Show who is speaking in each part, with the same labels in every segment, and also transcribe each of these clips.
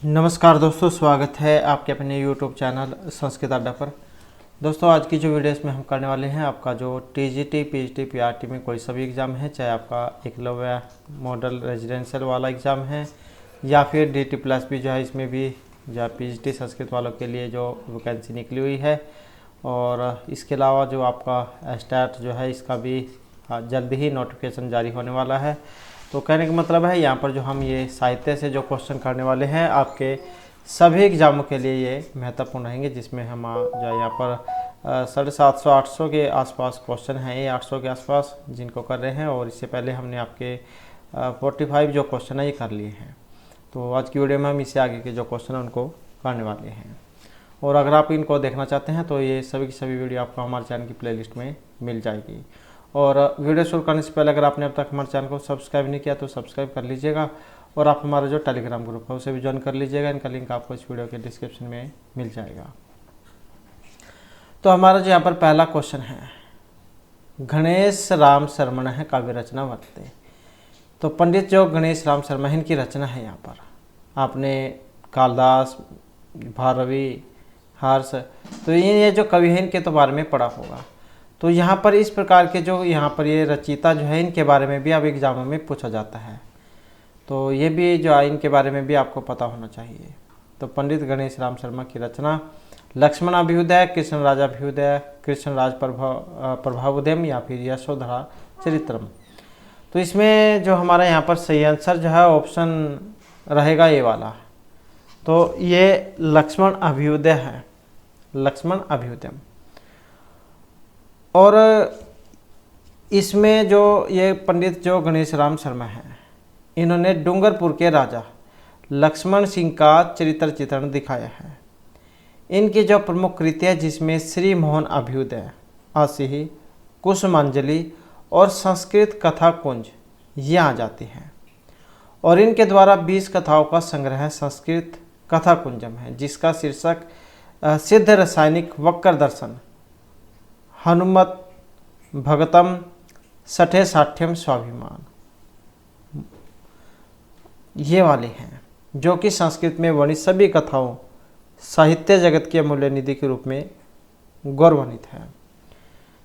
Speaker 1: नमस्कार दोस्तों, स्वागत है आपके अपने YouTube चैनल संस्कृत अड्डा पर। दोस्तों, आज की जो वीडियो इसमें हम करने वाले हैं, आपका जो TGT, PGT, PRT में कोई सभी एग्ज़ाम है, चाहे आपका एकलव्य मॉडल रेजिडेंशियल वाला एग्ज़ाम है या फिर DT+ भी जो है, इसमें भी जो PGT संस्कृत वालों के लिए जो वैकेंसी निकली हुई है। और इसके अलावा जो आपका स्टार्ट जो है, इसका भी जल्द ही नोटिफिकेशन जारी होने वाला है। तो कहने का मतलब है, यहाँ पर जो हम ये साहित्य से जो क्वेश्चन करने वाले हैं, आपके सभी एग्जामों के लिए ये महत्वपूर्ण रहेंगे, जिसमें हम जो यहाँ पर 750-800 के आसपास क्वेश्चन हैं, ये 800 के आसपास जिनको कर रहे हैं। और इससे पहले हमने आपके 45 जो क्वेश्चन है ये कर लिए हैं। तो आज की वीडियो में हम इससे आगे के जो क्वेश्चन है उनको करने वाले हैं। और अगर आप इनको देखना चाहते हैं तो ये सभी की सभी वीडियो आपको हमारे चैनल की प्लेलिस्ट में मिल जाएगी। और वीडियो शुरू करने से पहले अगर आपने अब तक हमारे चैनल को सब्सक्राइब नहीं किया तो सब्सक्राइब कर लीजिएगा। और आप हमारा जो टेलीग्राम ग्रुप है उसे भी ज्वाइन कर लीजिएगा। इनका लिंक आपको इस वीडियो के डिस्क्रिप्शन में मिल जाएगा। तो हमारा जो यहाँ पर पहला क्वेश्चन है, गणेश राम शर्मण है काव्य रचना वर्तते। तो पंडित जो गणेश राम शर्मा है, इनकी रचना है। यहाँ पर आपने कालिदास, भारवी, हर्ष, तो ये जो कवि हैं इनके तो बारे में पढ़ा होगा। तो यहाँ पर इस प्रकार के जो यहाँ पर ये रचयिता जो है, इनके बारे में भी अब एग्जामों में पूछा जाता है। तो ये भी जो है इनके बारे में भी आपको पता होना चाहिए। तो पंडित गणेश राम शर्मा की रचना लक्ष्मण अभ्युदय, कृष्ण राज अभ्युदय, कृष्ण राज प्रभावोदयम या फिर यशोधरा चरित्रम। तो इसमें जो हमारा यहाँ पर सही आंसर जो है ऑप्शन रहेगा ये वाला। तो ये लक्ष्मण अभ्युदय है, लक्ष्मण अभ्युदयम। और इसमें जो ये पंडित जो गणेश राम शर्मा हैं, इन्होंने डूंगरपुर के राजा लक्ष्मण सिंह का चरित्र चित्रण दिखाया है। इनकी जो प्रमुख कृति है, जिसमें श्री मोहन अभ्युदय, असिहि, कुसुमांजलि और संस्कृत कथा कुंज ये आ जाती हैं। और इनके द्वारा 20 कथाओं का संग्रह संस्कृत कथा कुंजम है, जिसका शीर्षक सिद्ध रासायनिक वक्र दर्शन, हनुमत भगतम, सठे साठ्यम स्वाभिमान, ये वाले हैं, जो कि संस्कृत में वर्णित सभी कथाओं साहित्य जगत की अमूल्य निधि के रूप में गौरवान्वित है।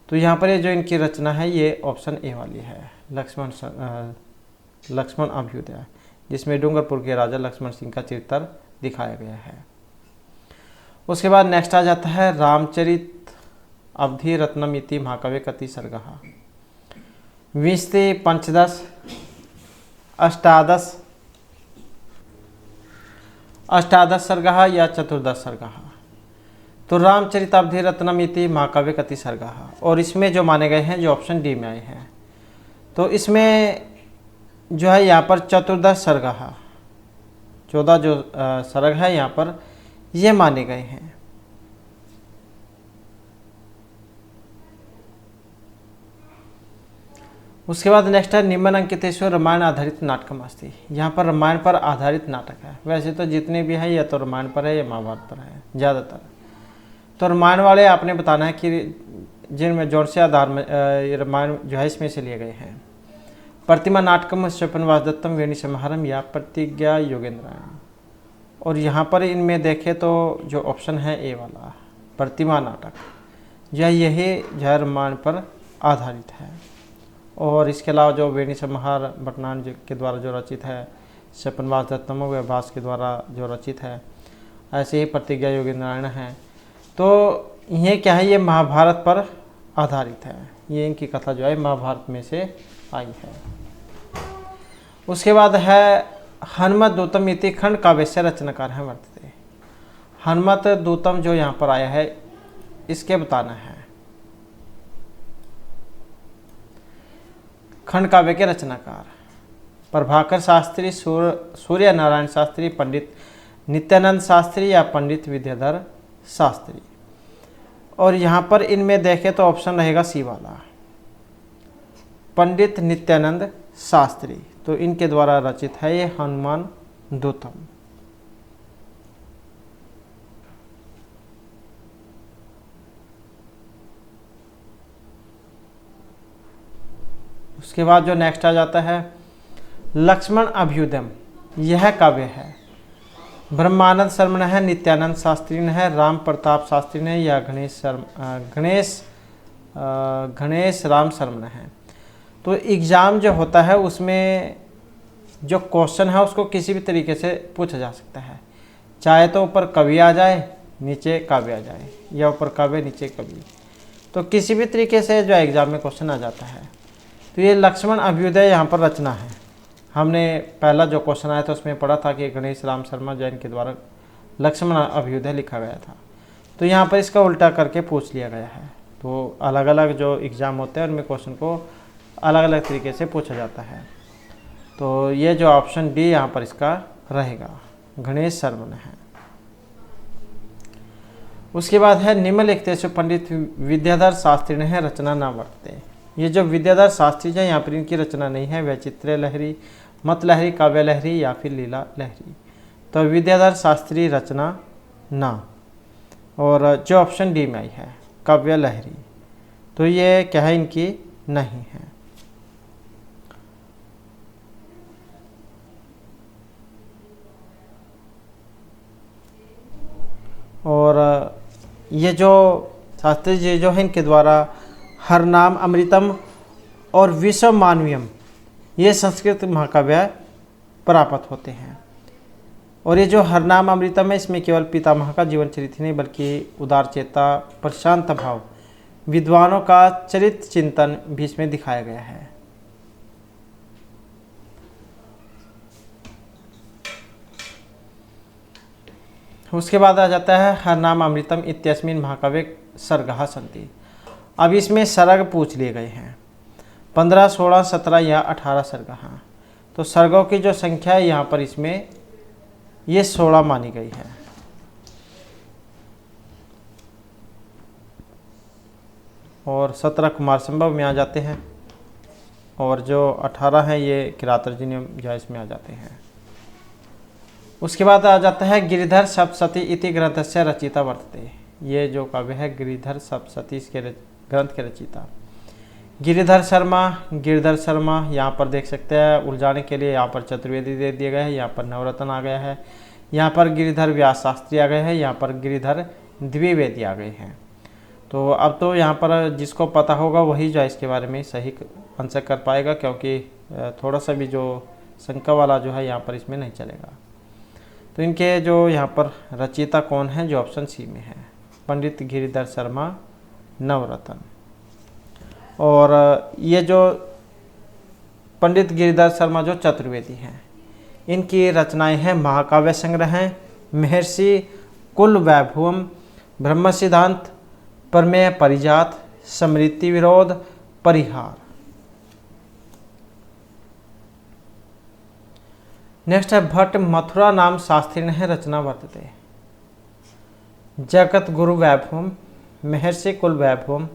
Speaker 1: तो यहाँ पर ये जो इनकी रचना है, ये ऑप्शन ए वाली है, लक्ष्मण अभ्युदय, जिसमें डूंगरपुर के राजा लक्ष्मण सिंह का चरित्र दिखाया गया है। उसके बाद नेक्स्ट आ जाता है रामचरित अवधि रत्नमिति महाकाव्य कति सर्गः। 20 पंचदश अष्टादश सर्गः या चतुर्दश सर्गः। तो रामचरितावधि रत्नमिति महाकाव्य कति सर्गः। और इसमें जो माने गए हैं, जो ऑप्शन डी में आए हैं, तो इसमें जो है यहाँ पर चतुर्दश सर्गः, 14 जो सर्ग है यहाँ पर ये माने गए हैं। उसके बाद नेक्स्ट है निम्न अंकितेश्वर रामायण आधारित नाटकम अस्ति। यहाँ पर रामायण पर आधारित नाटक है। वैसे तो जितने भी हैं, या तो रामायण पर है या महाभारत पर है ज़्यादातर। तो रामायण वाले आपने बताना है कि जिनमें जोन से आधार में रामायण जो है इसमें से लिए गए हैं। प्रतिमा नाटकम स्वपनवास दत्तम वेणी समाहारम या प्रतिज्ञा योगेंद्रायण। और यहाँ पर इनमें देखें तो जो ऑप्शन है ए वाला, प्रतिमा नाटक, यही जो है रामायण पर आधारित है। और इसके अलावा जो वेणी समाहार भटनान के द्वारा जो रचित है, स्वपनवास दत्तम व्यास के द्वारा जो रचित है, ऐसे ही प्रतिज्ञा योगेंद्रायण है। तो ये क्या है, ये महाभारत पर आधारित है। ये इनकी कथा जो है महाभारत में से आई है। उसके बाद है हनुमत दूतम इति खंड काव्य से रचनाकार है वर्तते। हनुमत दूतम जो यहाँ पर आया है, इसके बताना है खंड काव्य के रचनाकार प्रभाकर शास्त्री, सूर्य नारायण शास्त्री, पंडित नित्यानंद शास्त्री या पंडित विद्याधर शास्त्री। और यहाँ पर इनमें देखें तो ऑप्शन रहेगा सी वाला, पंडित नित्यानंद शास्त्री। तो इनके द्वारा रचित है ये हनुमान दूतम। उसके बाद जो नेक्स्ट आ जाता है लक्ष्मण अभ्युदयम, यह काव्य है ब्रह्मानंद शर्मा ने है, नित्यानंद शास्त्री ने है, राम प्रताप शास्त्री ने या गणेश राम शर्मा ने है। तो एग्ज़ाम जो होता है उसमें जो क्वेश्चन है उसको किसी भी तरीके से पूछा जा सकता है, चाहे तो ऊपर कवि आ जाए नीचे काव्य आ जाए, या ऊपर काव्य नीचे कवि, तो किसी भी तरीके से जो एग्ज़ाम में क्वेश्चन आ जाता है। तो ये लक्ष्मण अभ्युदय यहाँ पर रचना है। हमने पहला जो क्वेश्चन आया था उसमें पढ़ा था कि गणेश राम शर्मा जैन के द्वारा लक्ष्मण अभ्युदय लिखा गया था। तो यहाँ पर इसका उल्टा करके पूछ लिया गया है। तो अलग अलग जो एग्ज़ाम होते हैं उनमें क्वेश्चन को अलग अलग तरीके से पूछा जाता है। तो ये जो ऑप्शन डी यहाँ पर इसका रहेगा, गणेश शर्मा ने है। उसके बाद है निम्नलिखितेषु पंडित विद्याधर शास्त्री ने है रचना न वर्तते। ये जो विद्याधर शास्त्री है यहाँ पर इनकी रचना नहीं है, वैचित्र्य लहरी, मत लहरी, काव्य लहरी या फिर लीला लहरी। तो विद्याधर शास्त्री रचना ना, और जो ऑप्शन डी में आई है काव्य लहरी, तो ये क्या है, इनकी नहीं है। और ये जो शास्त्री जी जो है इनके द्वारा हरनाम अमृतम और विश्व मानवीयम ये संस्कृत महाकाव्य प्राप्त होते हैं। और ये जो हरनाम अमृतम है इसमें केवल पितामह का जीवन चरित्र नहीं बल्कि उदारचेता, प्रशांत भाव, विद्वानों का चरित्र चिंतन भी इसमें दिखाया गया है। उसके बाद आ जाता है हरनाम अमृतम इत्यस्मिन् महाकाव्ये सर्गः सन्ति। अब इसमें सर्ग पूछ लिए गए हैं, 15, 16, 17 या 18 सर्ग हैं। तो सर्गों की जो संख्या है यहाँ पर इसमें ये 16 मानी गई है। और 17 कुमार संभव में आ जाते हैं, और जो 18 हैं ये किरातार्जुनीय जो इसमें आ जाते हैं। उसके बाद आ जाता है गिरिधर सप्तशती इति ग्रंथस्य रचिता वर्तते। ये जो काव्य है गिरिधर सप्तशती के ग्रंथ के रचिता गिरिधर शर्मा यहाँ पर देख सकते हैं। उलझाने के लिए यहाँ पर चतुर्वेदी दे दिए गए हैं, यहाँ पर नवरत्न आ गया है, यहाँ पर गिरिधर व्यास शास्त्री आ गए हैं, यहाँ पर गिरिधर द्विवेदी आ गए हैं। तो अब तो यहाँ पर जिसको पता होगा वही जो इसके बारे में सही आंसर कर पाएगा, क्योंकि थोड़ा सा भी जो शंका वाला जो है यहाँ पर इसमें नहीं चलेगा। तो इनके जो यहाँ पर रचयिता कौन है, जो ऑप्शन सी में है, पंडित गिरिधर शर्मा नवरत्न। और ये जो पंडित गिरिधर शर्मा जो चतुर्वेदी हैं, इनकी रचनाएं हैं महाकाव्य संग्रह हैं, महर्षि कुल वैभवम, ब्रह्म सिद्धांत, प्रमेय परिजात, स्मृति विरोध, परिहार। नेक्स्ट है भट्ट मथुरा नाम शास्त्री ने रचना वर्तते। जगत गुरु वैभवम, महर्षि कुल वैभवम,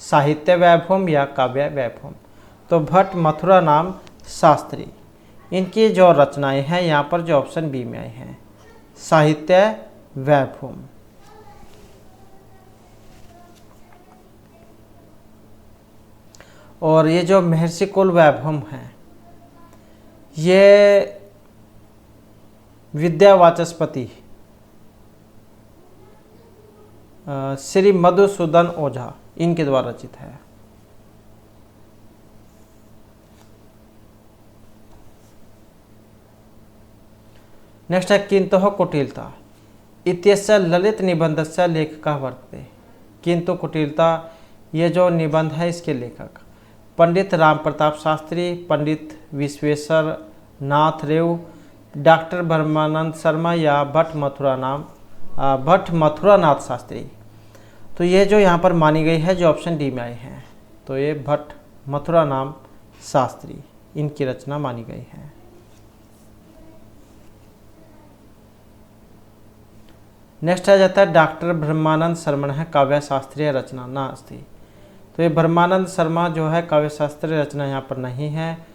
Speaker 1: साहित्य वैभवम या काव्य वैभवम। तो भट्ट मथुरा नाम शास्त्री, इनकी जो रचनाएं हैं यहाँ पर जो ऑप्शन बी में आए हैं, साहित्य वैभवम। और ये जो महर्षि कुल वैभवम है ये विद्यावाचस्पति श्री मधुसूदन ओझा इनके द्वारा रचित है। नेक्स्ट है किंतु कुटिलता इत्यस्य ललित निबंधस्य लेखकः वर्तते। किंतु कुटिलता ये जो निबंध है इसके लेखक पंडित राम प्रताप शास्त्री, पंडित विश्वेश्वर नाथ रेव, डॉक्टर ब्रह्मानंद शर्मा या भट्ट मथुरा नाथ शास्त्री। तो ये जो यहाँ पर मानी गई है जो ऑप्शन डी में आए हैं, तो ये भट्ट मथुरा नाम शास्त्री इनकी रचना मानी गई है। नेक्स्ट आ जाता है डॉक्टर ब्रह्मानंद शर्मा है काव्य शास्त्रीय रचना ना अस्ति। तो ये ब्रह्मानंद शर्मा जो है काव्य शास्त्रीय रचना यहाँ पर नहीं है।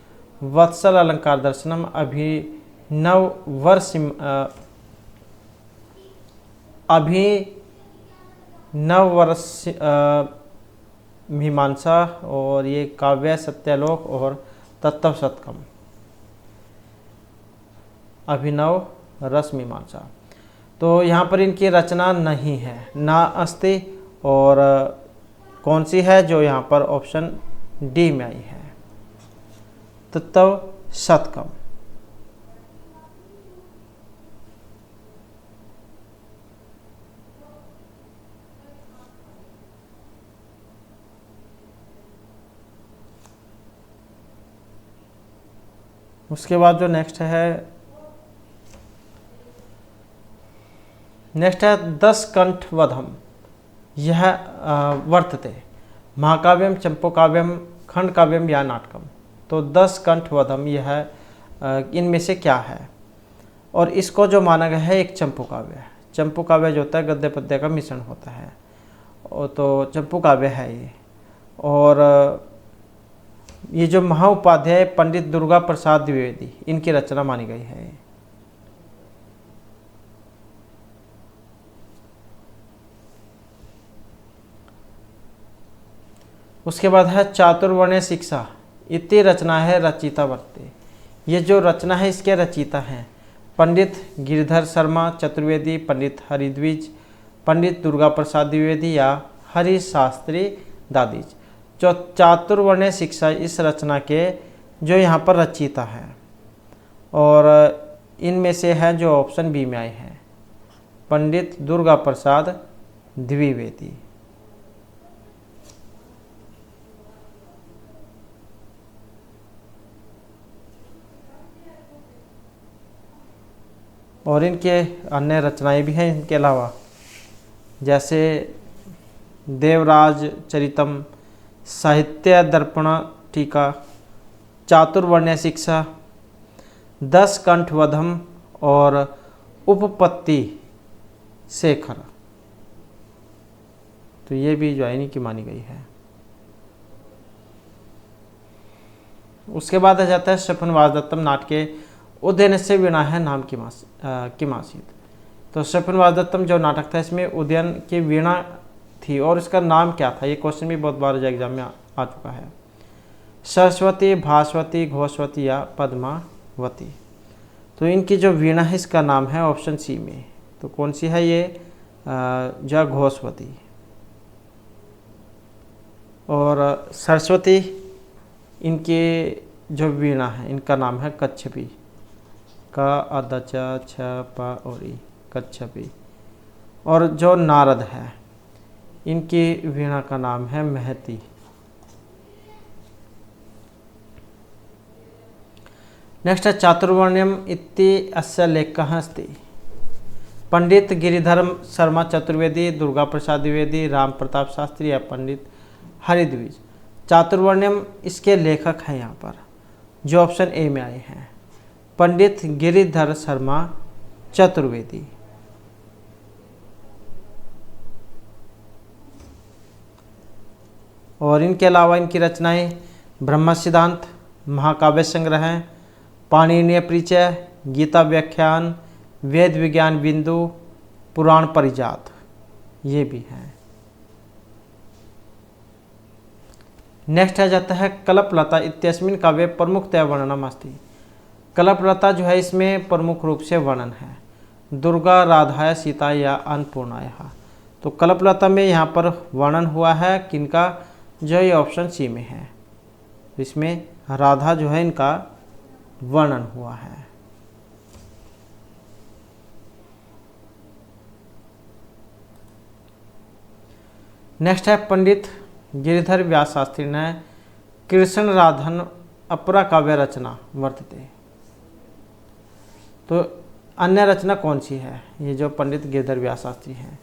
Speaker 1: वत्सल अलंकार दर्शनम, अभिनववर्ष मीमांसा, और ये काव्य सत्यालोक और तत्व शतकम। अभिनव रसमीमांसा। तो यहाँ पर इनकी रचना नहीं है, ना अस्ति, और कौन सी है जो यहाँ पर ऑप्शन डी में आई है, तत्व शतकम। उसके बाद जो नेक्स्ट है दस कंठ वधम। यह वर्तते महाकाव्यम, चंपोकाव्यम, खंड काव्यम या नाटकम। तो 10 कंठ वधम यह इनमें से क्या है? और इसको जो माना गया है एक चंपू काव्य है। चंपू काव्य जो होता है गद्य पद्य का मिश्रण होता है, तो चंपू काव्य है ये। और ये जो महाउपाध्याय पंडित दुर्गा प्रसाद द्विवेदी, इनकी रचना मानी गई है। उसके बाद है चातुर्वर्ण्य शिक्षा इति रचना है रचिता वर्ते। ये जो रचना है इसके रचिता हैं पंडित गिरिधर शर्मा चतुर्वेदी, पंडित हरिद्विज, पंडित दुर्गा प्रसाद द्विवेदी या हरि शास्त्री दादीज। जो चातुर्वर्ण्य शिक्षा इस रचना के जो यहाँ पर रचिता है, और इनमें से है जो ऑप्शन बी में आए हैं पंडित दुर्गा प्रसाद द्विवेदी। और इनके अन्य रचनाएं भी हैं इनके अलावा, जैसे देवराज चरितम, साहित्य दर्पण टीका, चातुर्वर्ण्य शिक्षा, 10 कंठ वधम और उपपत्ति शेखर। तो ये भी जो है इन्हीं की मानी गई है। उसके बाद आ जाता है शफनवास दत्तम नाटके उदयन से वीणा है नाम की मासीत। तो शफनवास दत्तम जो नाटक था इसमें उदयन की वीणा थी, और इसका नाम क्या था? ये क्वेश्चन भी बहुत बार एग्जाम में आ चुका है। सरस्वती, भास्वती, घोषवती या पद्मावती। तो इनकी जो वीणा है इसका नाम है ऑप्शन सी में। तो कौन सी है ये? जो घोषवती। और सरस्वती इनकी जो वीणा है इनका नाम है कच्छपी, का अदच छ प और ई, कच्छपी। और जो नारद है इनकी वीणा का नाम है महती। नेक्स्ट है चातुर्वर्ण्यम इति अस्य लेखः अस्ति। पंडित गिरिधर शर्मा चतुर्वेदी, दुर्गा प्रसाद द्विवेदी, राम प्रताप शास्त्री या पंडित हरिद्विज। चातुर्वर्ण्यम इसके लेखक हैं यहाँ पर जो ऑप्शन ए में आए हैं पंडित गिरिधर शर्मा चतुर्वेदी। और इनके अलावा इनकी रचनाएं ब्रह्म सिद्धांत, महाकाव्य संग्रह, पाणिनीय परिचय, गीता व्याख्यान, वेद विज्ञान बिंदु, पुराण परिजात, ये भी हैं। नेक्स्ट आ जाता है कल्पलता इत्यस्मिन् काव्ये प्रमुखतया वर्णनम् अस्ति। कल्पलता जो है इसमें प्रमुख रूप से वर्णन है दुर्गा, राधा, सीता या अन्नपूर्णाया। तो कल्पलता में यहाँ पर वर्णन हुआ है किनका? जो ये ऑप्शन सी में है, इसमें राधा जो है इनका वर्णन हुआ है। नेक्स्ट है पंडित गिरिधर व्यास शास्त्री ने कृष्ण राधन अपरा काव्य रचना वर्तते। तो अन्य रचना कौन सी है? ये जो पंडित गिरिधर व्यास शास्त्री हैं,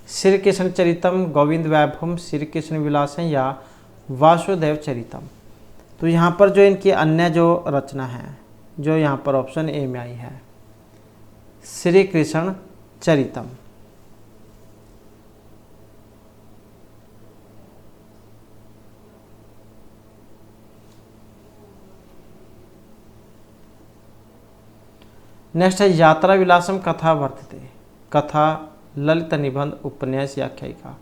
Speaker 1: श्री कृष्ण चरितम, गोविंद वैभवम, श्री कृष्ण विलासम या वासुदेव चरितम। तो यहाँ पर जो इनकी अन्य जो रचना है जो यहाँ पर ऑप्शन ए में आई है श्री कृष्ण चरितम। नेक्स्ट है यात्रा विलासम कथा वर्तते। कथा, ललित निबंध, उपन्यास या आख्यायिका।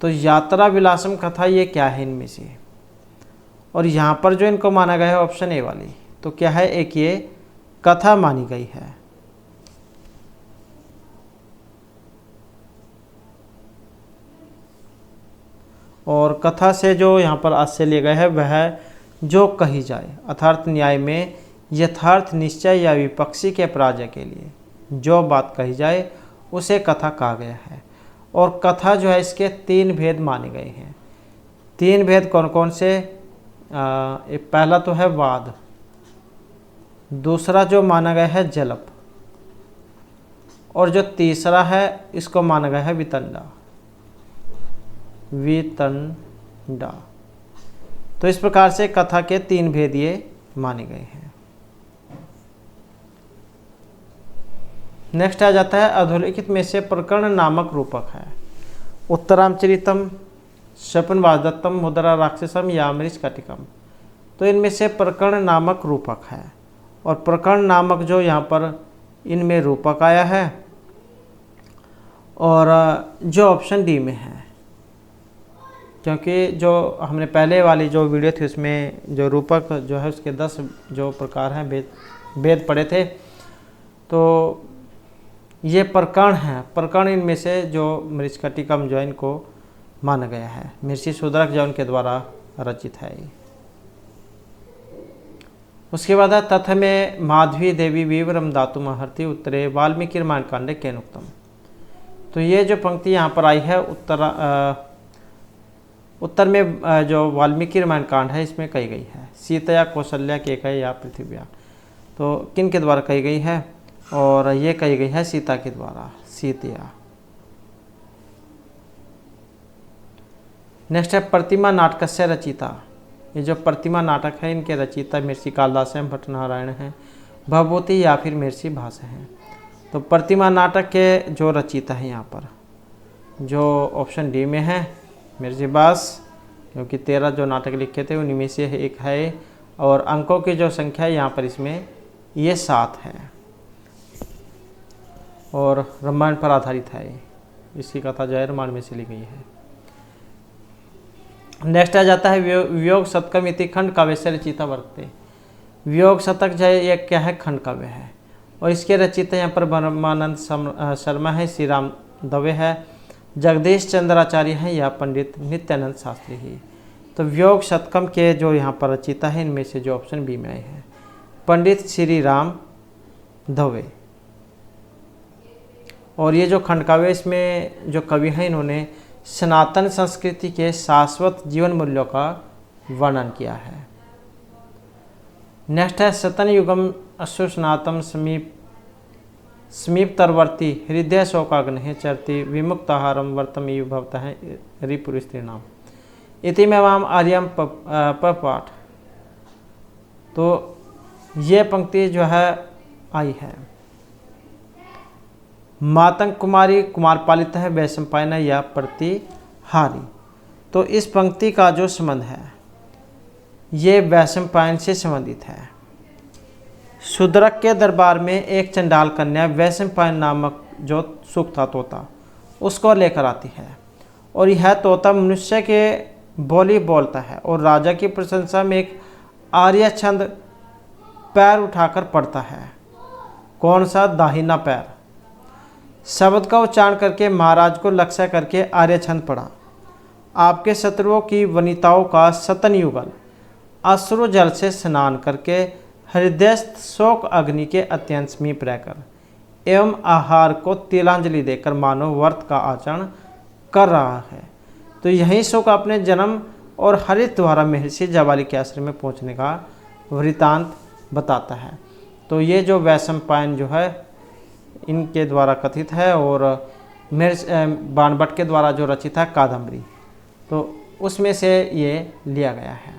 Speaker 1: तो यात्रा विलासम कथा ये क्या है इनमें से? और यहाँ पर जो इनको माना गया है ऑप्शन ए वाली, तो क्या है? एक ये कथा मानी गई है। और कथा से जो यहाँ पर आशय लिया गया है वह है जो कही जाए, अर्थात न्याय में यथार्थ निश्चय या विपक्षी के पराजय के लिए जो बात कही जाए उसे कथा कहा गया है। और कथा जो है इसके 3 भेद माने गए हैं। 3 भेद कौन कौन से? पहला तो है वाद, दूसरा जो माना गया है जलप, और जो तीसरा है इसको माना गया है वितंडा। वितंडा। तो इस प्रकार से कथा के 3 भेद ये माने गए हैं। नेक्स्ट आ जाता है अधोलिखित में से प्रकरण नामक रूपक है। उत्तरामचरितम, शपनवादत्तम, मुद्रा राक्षसम या अमरीशकटिकम। तो इनमें से प्रकरण नामक रूपक है, और प्रकरण नामक जो यहाँ पर इनमें रूपक आया है, और जो ऑप्शन डी में है, क्योंकि जो हमने पहले वाली जो वीडियो थी उसमें जो रूपक जो है उसके 10 जो प्रकार हैं भेद पड़े थे। तो ये प्रकरण हैं, प्रकरण इनमें से जो मरीचकटिकम जो है इनको माना गया है। महर्षि शूद्रक जो उनके द्वारा रचित है। उसके बाद है तथ में माधवी देवी विवरम धातु महर्ति उत्तरे वाल्मीकि रामायण कांडे केनुक्तम। तो ये जो पंक्ति यहाँ पर आई है उत्तर में जो वाल्मीकि रामायण कांड है इसमें कही गई है। सीतया, कौशल्या, केकया या पृथ्व्या। तो किन के द्वारा कही गई है? और ये कही गई है सीता के द्वारा, सीतया। नेक्स्ट है प्रतिमा नाटकस्य रचिता। ये जो प्रतिमा नाटक है इनके रचिता महर्षि कालिदास हैं, भट्टनारायण हैं, भवभूति या फिर महर्षि भास हैं। तो प्रतिमा नाटक के जो रचिता है यहाँ पर जो ऑप्शन डी में है महर्षि भास, क्योंकि 13 जो नाटक लिखे थे उन्हीं में से एक है, और अंकों की जो संख्या है यहाँ पर इसमें ये 7 है, और रामायण पर आधारित है। इसकी कथा जो है रामायण में से ली गई है। नेक्स्ट आ जाता है वियोग शतकम इति खंड काव्य से रचिता वर्तते। वियोग शतक जो है ये क्या है? खंड काव्य है, और इसके रचिता यहाँ पर ब्रह्मानंद शर्मा है, श्री राम दवे है, जगदीश चंद्राचार्य हैं या पंडित नित्यानंद शास्त्री ही। तो वियोग शतकम के जो यहाँ पर रचिता है इनमें से जो ऑप्शन बी में आए हैं पंडित श्री राम दवे। और ये जो खंड काव्य इसमें जो कवि हैं इन्होंने सनातन संस्कृति के शाश्वत जीवन मूल्यों का वर्णन किया है। नेक्स्ट है सतन युगम अश्वस्नातम समीपतरवर्ती हृदय शोकाग्नि चरती विमुक्ताहारम वर्तमीय भवता है रिपुर स्त्रीणाम इति में वाम आर्यम पपाठ। तो ये पंक्ति जो है आई है। मातंग कुमारी कुमार पालित है वैशंपायन या प्रतिहारी। तो इस पंक्ति का जो संबंध है ये वैशंपायन से संबंधित है। शूद्रक के दरबार में एक चंडाल कन्या वैशंपायन नामक जो सुख था तोता उसको लेकर आती है, और यह तोता मनुष्य के बोली बोलता है और राजा की प्रशंसा में एक आर्य छंद पैर उठाकर पढ़ता है। कौन सा? दाहिना पैर। शब्द का उच्चारण करके महाराज को लक्ष्य करके आर्य छंद पढ़ा। आपके शत्रुओं की वनिताओं का सतन युगल अश्रु जल से स्नान करके हृदयस्थ शोक अग्नि के अत्यंत समीप रहकर एवं आहार को तिलांजलि देकर मानव व्रत का आचरण कर रहा है। तो यही शोक अपने जन्म और हरित द्वारा महर्षि जाबाली के आश्रम में पहुंचने का वृतांत बताता है। तो ये जो वैशंपायन जो है इनके द्वारा कथित है, और बाणभट्ट के द्वारा जो रचित है कादम्बरी, तो उसमें से ये लिया गया है।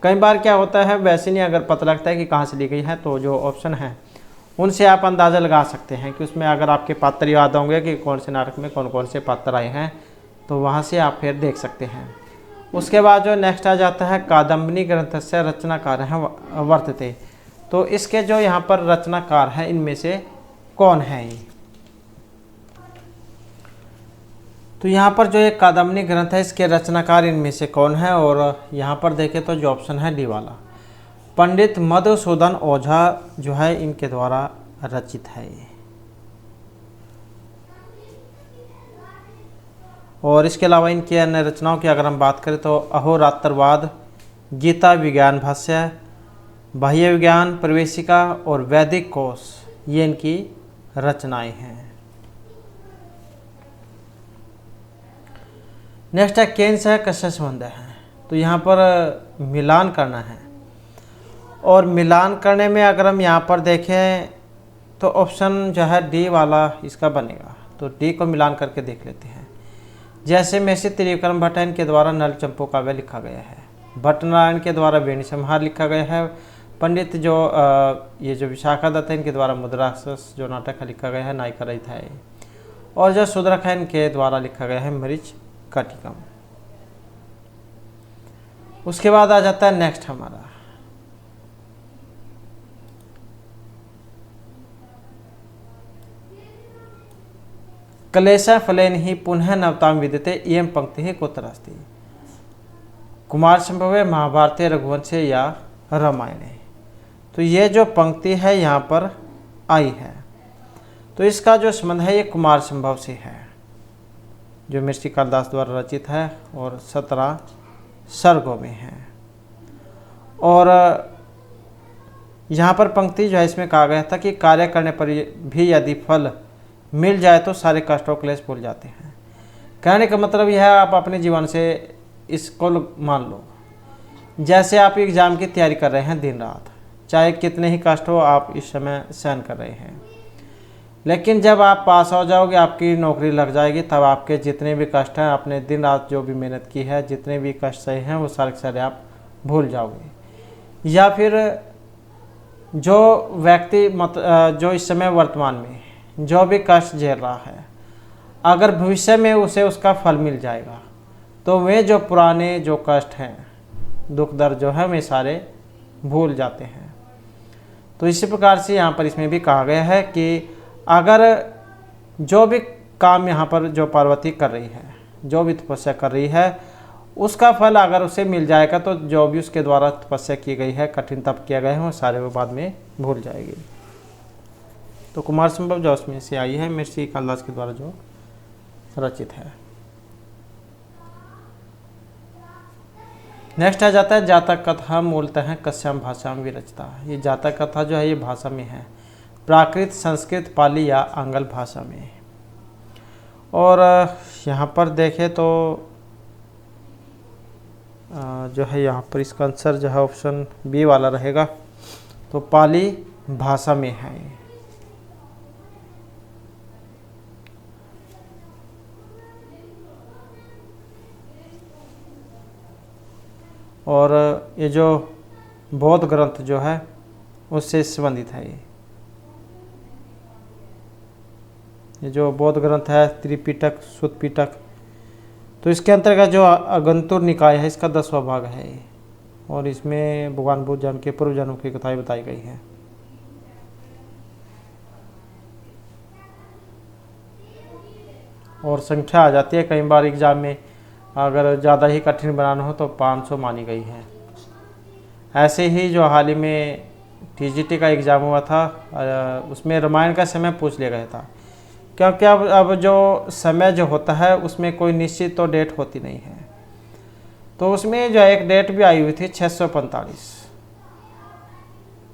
Speaker 1: कई बार क्या होता है वैसे नहीं अगर पता लगता है कि कहाँ से ली गई है, तो जो ऑप्शन है उनसे आप अंदाज़ा लगा सकते हैं कि उसमें अगर आपके पात्र याद होंगे कि कौन से नाटक में कौन कौन से पात्र आए हैं, तो वहाँ से आप फिर देख सकते हैं। उसके बाद जो नेक्स्ट आ जाता है कादम्बनी ग्रंथ से रचनाकार हैं वर्तते। तो इसके जो यहाँ पर रचनाकार हैं इनमें से कौन है ये? तो यहाँ पर जो एक कादम्बनी ग्रंथ है इसके रचनाकार इनमें से कौन है? और यहाँ पर देखें तो जो ऑप्शन है डी वाला, पंडित मधुसूदन ओझा जो है इनके द्वारा रचित है ये। और इसके अलावा इनकी अन्य रचनाओं की अगर हम बात करें तो अहोरात्रवाद, गीता विज्ञान भाष्य, बाह्य विज्ञान प्रवेशिका और वैदिक कोश, ये इनकी रचनाएं हैं। नेक्स्ट है केन से कससे संबंध है। तो यहाँ पर मिलान करना है, और मिलान करने में अगर हम यहाँ पर देखें तो ऑप्शन जो है डी वाला इसका बनेगा। तो डी को मिलान करके देख लेते हैं। जैसे महर्षि त्रिविक्रम भट्ट इनके द्वारा नल चंपू काव्य लिखा गया है, भट्टनारायण के द्वारा वेणी संहार लिखा गया है, पंडित जो ये जो विशाखा दत्त है इनके द्वारा मुद्राक्षस जो नाटक लिखा गया है नायिका रहित है, और जो शूद्रक है इनके द्वारा लिखा गया है मरीच कटिकम। उसके बाद आ जाता है नेक्स्ट हमारा क्लेश फलेन ही पुनः नवताम विद्यते इयं पंक्ति ही कुतरास्ति। कुमार संभवे महाभारते रघुवंशे या रामायणे। तो ये जो पंक्ति है यहाँ पर आई है, तो इसका जो संबंध है ये कुमार संभव से है, जो महर्षि कालिदास द्वारा रचित है और 17 सर्गों में है। और यहाँ पर पंक्ति जो है इसमें कहा गया था कि कार्य करने पर भी यदि फल मिल जाए तो सारे कष्ट और क्लेश भूल जाते हैं। कहने का मतलब यह है, आप अपने जीवन से इसको मान लो, जैसे आप एग्ज़ाम की तैयारी कर रहे हैं दिन रात, चाहे कितने ही कष्ट हो आप इस समय सहन कर रहे हैं, लेकिन जब आप पास हो जाओगे, आपकी नौकरी लग जाएगी, तब आपके जितने भी कष्ट हैं, आपने दिन रात जो भी मेहनत की है, जितने भी कष्ट सहे हैं, वो सारे के सारे आप भूल जाओगे। या फिर जो व्यक्ति जो इस समय वर्तमान में जो भी कष्ट झेल रहा है, अगर भविष्य में उसे उसका फल मिल जाएगा तो वे जो पुराने जो कष्ट हैं, दुख दर्द जो है, वे सारे भूल जाते हैं। तो इसी प्रकार से यहाँ पर इसमें भी कहा गया है कि अगर जो भी काम यहाँ पर जो पार्वती कर रही है, जो भी तपस्या कर रही है, उसका फल अगर उसे मिल जाएगा तो जो भी उसके द्वारा तपस्या की गई है, कठिन तप किया गया है, वो सारे वो बाद में भूल जाएगी। तो कुमार संभव जो उसमें से आई है, महर्षि कालिदास के द्वारा जो रचित है। नेक्स्ट आ जाता है जातक कथा मूलतः कस्याम भाषा में विरचिता। ये जातक कथा जो है ये भाषा में है, प्राकृत, संस्कृत, पाली या आंग्ल भाषा में। और यहाँ पर देखें तो जो है यहाँ पर इसका आंसर जो है ऑप्शन बी वाला रहेगा। तो पाली भाषा में है। और ये जो बौद्ध ग्रंथ जो है उससे संबंधित है। ये जो बौद्ध ग्रंथ है त्रिपिटक, सुत्त पिटक, तो इसके अंतर्गत जो अगंतुर निकाय है इसका 10वां भाग है, और इसमें भगवान बुद्ध जन्म के पूर्व जन्म की कथाएं बताई गई हैं। और संख्या आ जाती है कई बार एग्जाम में, अगर ज़्यादा ही कठिन बनाना हो तो 500 मानी गई है। ऐसे ही जो हाल ही में टीजीटी का एग्ज़ाम हुआ था, उसमें रामायण का समय पूछ लिया गया था, क्योंकि अब जो समय जो होता है उसमें कोई निश्चित तो डेट होती नहीं है। तो उसमें जो एक डेट भी आई हुई थी 645,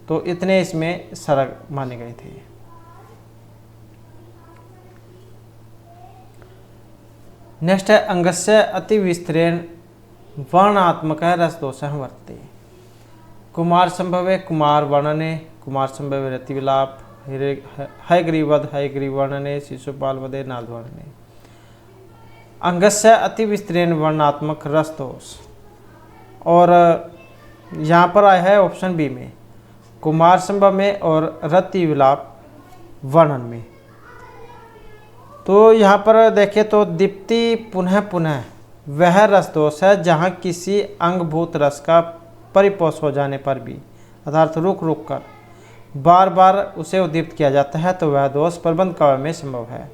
Speaker 1: तो इतने इसमें सरग माने गए थे। नेक्स्ट है अंगस्य अति विस्तरेण वर्णात्मक रसदोष वर्तते। कुमार संभवे कुमार वर्णने, कुमार संभवे रति विलाप, हयग्रीवध हयग्रीव वर्णने, शिशुपाल वधे नाद वर्णने। अंगस्य अति विस्तरेण वर्णात्मक रसदोष, और यहाँ पर आया है ऑप्शन बी में, कुमार संभव में और रति विलाप वर्णन में। तो यहाँ पर देखें तो दीप्ति पुनः पुनः वह रस दोष है जहाँ किसी अंगभूत रस का परिपोष हो जाने पर भी, अर्थात रुक रुक कर बार बार उसे उद्दीप्त किया जाता है, तो वह दोष प्रबंध काव्य में संभव है।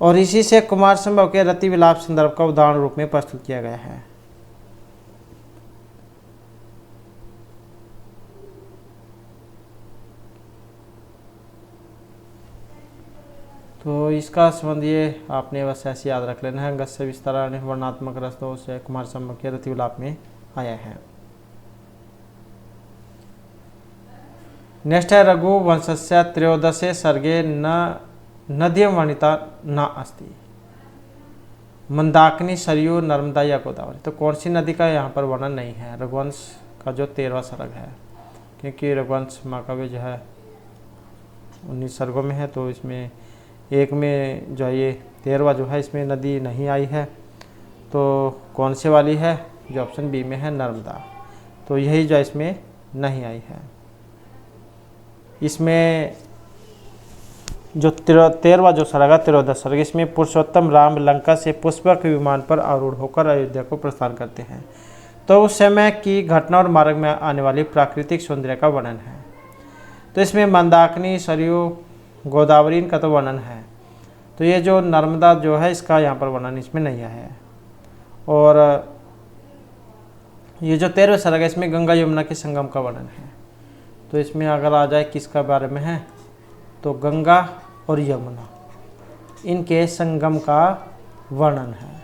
Speaker 1: और इसी से कुमार संभव के रति विलाप संदर्भ का उदाहरण रूप में प्रस्तुत किया गया है। तो तो इसका संबंध ये आपने बस ऐसे याद रख लेना है। गस्य विस्तारा वर्णात्मक रस्तों से कुमार सम्मुख के रति विलाप में आया है। नेक्स्ट है रघुवंशस्य त्रयोदशे सर्गे न नद्यम वर्णिता न अस्ति मंदाकिनी सरयू नर्मदा या गोदावरी। तो कौन सी नदी का यहाँ पर वर्णन नहीं है रघुवंश का जो 13वां सर्ग है, क्योंकि रघुवंश महाकाव्य जो है 19 सर्गों में है, तो इसमें एक में जो है ये 13वां जो है इसमें नदी नहीं आई है। तो कौन से वाली है, जो ऑप्शन बी में है नर्मदा, तो यही जो इसमें नहीं आई है। इसमें जो 13वां जो सर्ग है 13 सर्ग, इसमें पुरुषोत्तम राम लंका से पुष्पक विमान पर आरूढ़ होकर अयोध्या को प्रस्थान करते हैं। तो उस समय की घटना और मार्ग में आने वाली प्राकृतिक सौंदर्य का वर्णन है। तो इसमें मंदाकिनी सरयू गोदावरी इनका तो वर्णन है। तो ये जो नर्मदा जो है इसका यहाँ पर वर्णन इसमें नहीं है। और ये जो 13वां सर्ग है इसमें गंगा यमुना के संगम का वर्णन है। तो इसमें अगर आ जाए किसका बारे में है, तो गंगा और यमुना इनके संगम का वर्णन है।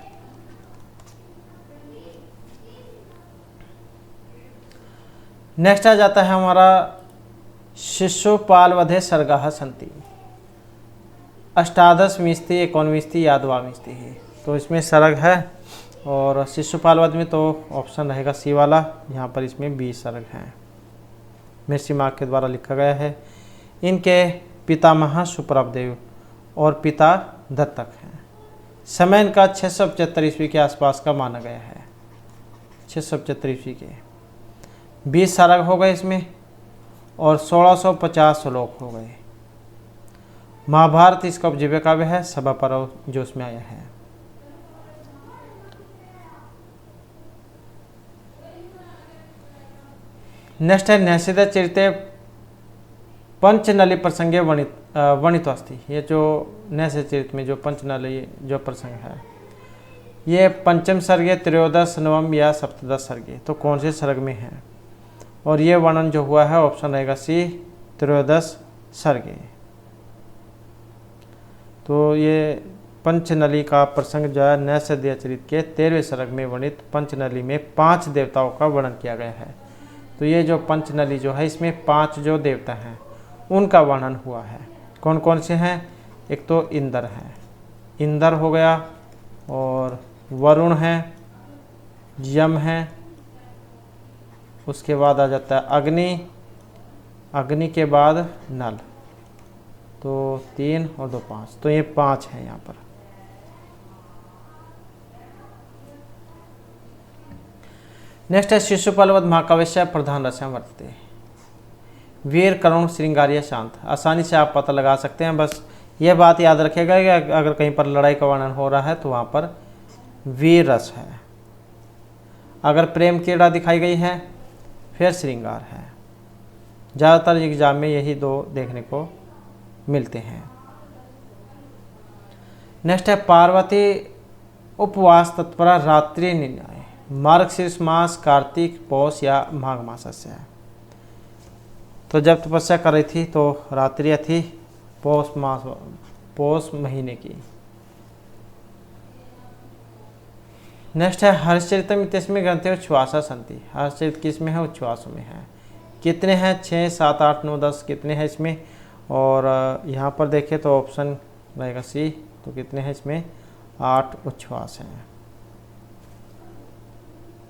Speaker 1: नेक्स्ट आ जाता है हमारा शिशुपाल वधे सर्गाः सन्ति अष्टादशमीस्ति एकोनविस्ति या द्वाविस्ति है। तो इसमें सर्ग है और शिशुपाल वध में तो ऑप्शन रहेगा सी वाला। यहाँ पर इसमें 20 सर्ग हैं, मिर्ची मार्ग के द्वारा लिखा गया है। इनके पितामह सुप्रभदेव और पिता दत्तक हैं। समय इनका 675 ईस्वी के आसपास का माना गया है, 675 ईस्वी के। 20 सर्ग हो गए इसमें और 1650 श्लोक हो गए। महाभारत इसका उपजीव्य काव्य है, सभा पर्व जो उसमें आया है। नेक्स्ट है नैषध चरिते पंचनली प्रसंगे वर्णित अस्ति। ये जो नैषध चरित में जो पंचनली जो प्रसंग है ये पंचम सर्गे, त्रयोदश, नवम या सप्तदश सर्गे। तो कौन से सर्ग में है, और ये वर्णन जो हुआ है ऑप्शन रहेगा सी त्रयोदश सर्गे। तो ये पंचनली का प्रसंग जो है नैषधीय चरित के 13वें सर्ग में वर्णित पंचनली में 5 देवताओं का वर्णन किया गया है। तो ये जो पंचनली जो है इसमें 5 जो देवता हैं उनका वर्णन हुआ है। कौन कौन से हैं, एक तो इंद्र है, इंद्र हो गया, और वरुण है, यम है, उसके बाद आ जाता है अग्नि, अग्नि के बाद नल। तो 3 और 2 5, तो ये 5 हैं यहाँ पर। नेक्स्ट है शिशुपालवध महाकाव्य प्रधान रचना वर्तते वीर करुण श्रृंगारिया शांत। आसानी से आप पता लगा सकते हैं, बस ये बात याद रखिएगा कि अगर कहीं पर लड़ाई का वर्णन हो रहा है तो वहाँ पर वीर रस है, अगर प्रेम क्रीड़ा दिखाई गई है फिर श्रृंगार है। ज़्यादातर एग्जाम में यही 2 देखने को मिलते हैं। नेक्स्ट है पार्वती उपवास तत्परा रात्रि निर्णय मार्गशीर्ष मास कार्तिक पौष या माघ मास से। तो जब तपस्या कर रही थी तो रात्रि थी पौष महीने की। नेक्स्ट है हर्षचरितम इत्यस्मिन् ग्रंथे उच्छ्वासा सन्ति। हर्षचरित किस में है, उच्छ्वास में है। कितने हैं, 6 7 8 9 10 कितने हैं इसमें, और यहाँ पर देखें तो ऑप्शन रहेगा सी। तो कितने हैं इसमें, 8 उच्छ्वास हैं।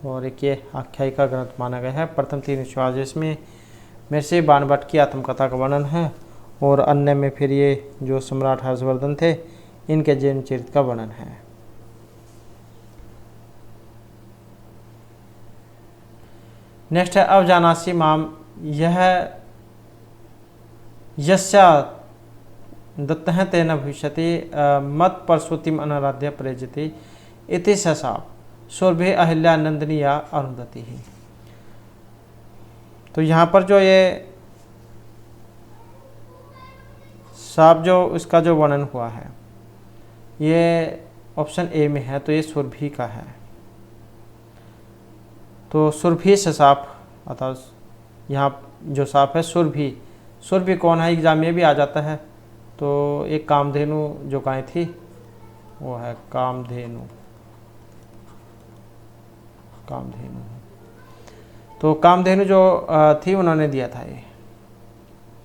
Speaker 1: और एक ये आख्यायिका ग्रंथ माना गया है। प्रथम 3 उच्छ्वास जिसमें महर्षि बाणभट्ट की आत्मकथा का वर्णन है, और अन्य में फिर ये जो सम्राट हर्षवर्धन थे इनके जीवन चरित्र का वर्णन है। नेक्स्ट है अवजानासि माम यह यस्या दत्तः तेन भविष्यति मत परशुतिम अनाराध्य प्रजति इति ससाप सुरभि अहिल्या नंदिनी या अरुंधति ही। तो यहाँ पर जो ये साप जो इसका जो वर्णन हुआ है ये ऑप्शन ए में है, तो ये सुरभि का है। तो सुरभि से साप, अर्थात यहाँ जो साप है सुरभि। सुरभि कौन है, एग्जाम में भी आ जाता है। तो एक कामधेनु जो गाय थी वो है कामधेनु। कामधेनु तो कामधेनु जो थी उन्होंने दिया था ये,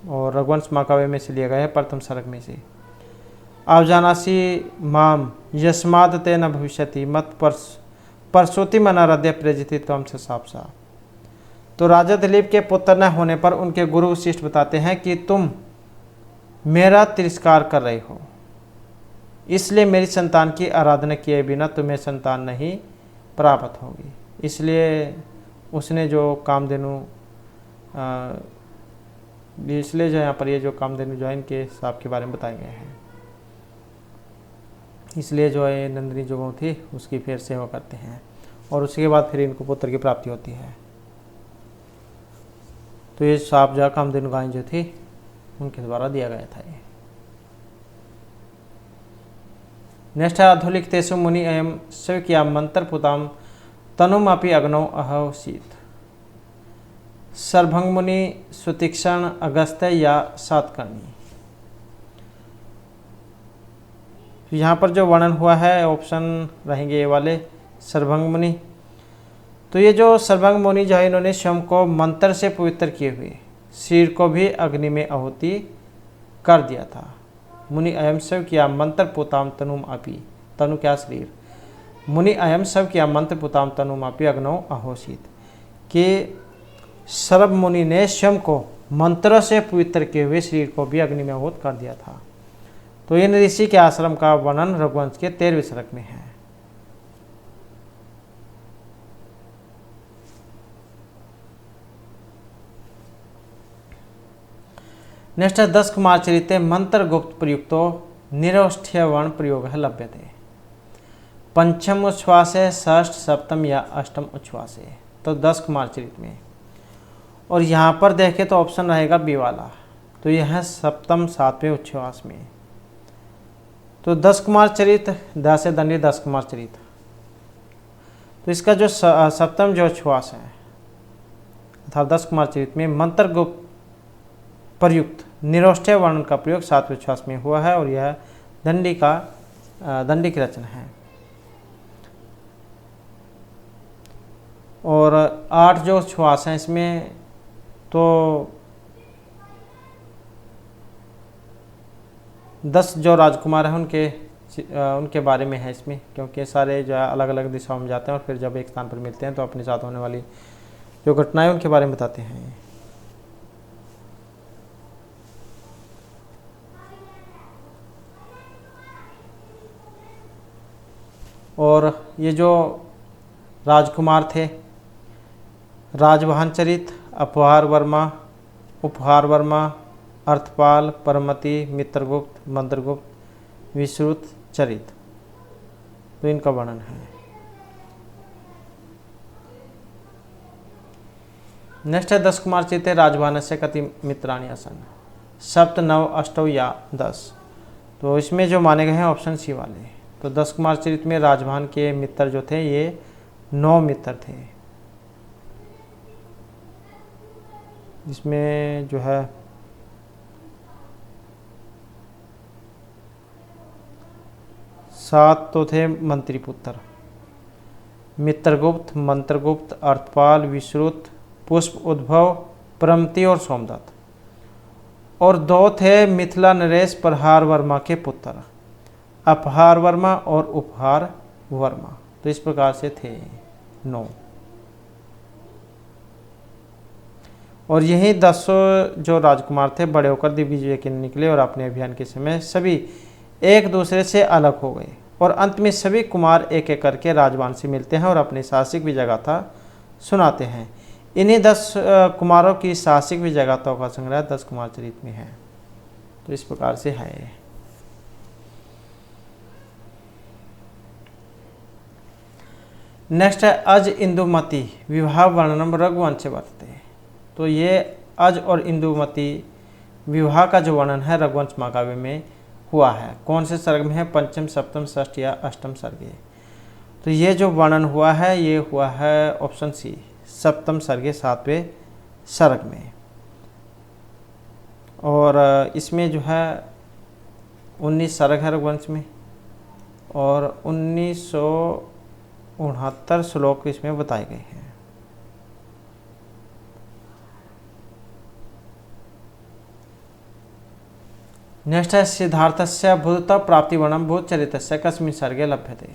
Speaker 1: और रघुवंश महाकाव्य में से लिया गया है प्रथम सर्ग में से। आवजानासी माम यस्माद ते न भविष्यति मत परसोति मनाराध्य प्रजिति त्वम से सापसा। तो राजा दिलीप के पुत्र न होने पर उनके गुरु वशिष्ठ बताते हैं कि तुम मेरा तिरस्कार कर रहे हो, इसलिए मेरी संतान की आराधना किए बिना तुम्हें संतान नहीं प्राप्त होगी। इसलिए उसने जो कामधेनु इसलिए जो यहाँ पर ये जो कामधेनु जो है इनके साप के बारे में बताए गए हैं। इसलिए जो है नंदिनी जो गौ थी उसकी फिर सेवा करते हैं और उसके बाद फिर इनको पुत्र की प्राप्ति होती है। तो ये साप जो कामधेनु गाय जो थी उनके द्वारा दिया गया था। ये नेक्स्ट है अधोलिख तेसु मुनि अयम स्विक्या मंत्र पुताम तनुमपि अग्नौ अहसीत। सर्भंग मुनि सुतीक्षण अगस्त्य या सातकर्णी। तो यहाँ पर जो वर्णन हुआ है ऑप्शन रहेंगे ये वाले सर्भंग मुनि। तो ये जो सर्भंग मुनि जो है इन्होंने स्वयं को मंत्र से पवित्र किए हुए शरीर को भी अग्नि में आहुति कर दिया था। मुनि अयम सब किया मंत्र पुताम तनुम अपि, तनु क्या शरीर। मुनि अयम सब किया मंत्र पुताम तनुम अपि अग्नौ अहोसित, कि सर्व मुनि ने स्वयं को मंत्र से पवित्र किए हुए शरीर को भी अग्नि में आहुत कर दिया था। तो इन ऋषि के आश्रम का वर्णन रघुवंश के 13वें सर्ग में है। नेक्स्ट है 10 कुमार चरिते मंत्र गुप्त प्रयुक्तो निरौष्ठ्य वर्ण प्रयोग है लभ्यते। पंचम उच्छ्वास है, षष्ठ सप्तम या अष्टम उच्छ्वास है। तो 10 कुमार चरित में, और यहाँ पर देखें तो ऑप्शन रहेगा बी वाला, तो यह है सप्तम सातवें उच्छ्वास में। तो 10 कुमार चरित द से दंडी 10 कुमार चरित, तो इसका जो सप्तम जो उच्छ्वास है अर्थात 10 कुमार चरित में मंत्र गुप्त प्रयुक्त निरौष्ठ्य वर्णन का प्रयोग 7वें उच्छ्वास में हुआ है, और यह दंडी की रचना है। और 8 जो उच्छ्वास हैं इसमें तो 10 जो राजकुमार हैं उनके बारे में है इसमें, क्योंकि सारे जो है अलग अलग दिशाओं में जाते हैं और फिर जब एक स्थान पर मिलते हैं तो अपने साथ होने वाली जो घटनाएं उनके बारे में बताते हैं। और ये जो राजकुमार थे राजवाहन चरित, अपहार वर्मा, उपहार वर्मा, अर्थपाल, परमति, मित्रगुप्त, मंत्रगुप्त, विश्रुत चरित, तो इनका वर्णन है। नेक्स्ट है 10 कुमार चरित राजवाहन से कति मित्राणी आसन, सप्त नव अष्टौ या 10। तो इसमें जो माने गए हैं ऑप्शन सी वाले। तो 10 कुमार चरित में राजवाहन के मित्र जो थे ये 9 मित्र थे। इसमें जो है सात तो थे मंत्री पुत्र, मित्रगुप्त, मंत्रगुप्त, अर्थपाल, विश्रुत, पुष्प उद्भव, परमति और सोमदत्त। और 2 थे मिथिला नरेश प्रहार वर्मा के पुत्र, अपहार वर्मा और उपहार वर्मा। तो इस प्रकार से थे 9। और यही 10 जो राजकुमार थे बड़े होकर दिग्विजय के निकले और अपने अभियान के समय सभी एक दूसरे से अलग हो गए, और अंत में सभी कुमार एक एक करके राजवान से मिलते हैं और अपनी साहसिक विजय गाथा सुनाते हैं। इन्हीं 10 कुमारों की साहसिक विजय गाथाओं का संग्रह 10 कुमार चरित में है। तो इस प्रकार से है। नेक्स्ट है अज इंदुमती विवाह वर्णनम रघुवंश वर्तते। तो ये अज और इंदुमती विवाह का जो वर्णन है रघुवंश महाकाव्य में हुआ है। कौन से सर्ग में है? पंचम, सप्तम, षष्ठ या अष्टम सर्गे। तो ये जो वर्णन हुआ है ये हुआ है ऑप्शन सी, सप्तम सर्गे 7वें सर्ग में। और इसमें जो है 19 सर्ग है रघुवंश में और 1969 श्लोक इसमें बताए गए हैं। नेक्स्ट है सिद्धार्थस्य भूतत्व प्राप्ति वर्णन भूतचरितस्य कस्मिन् सर्गे लभ्यते।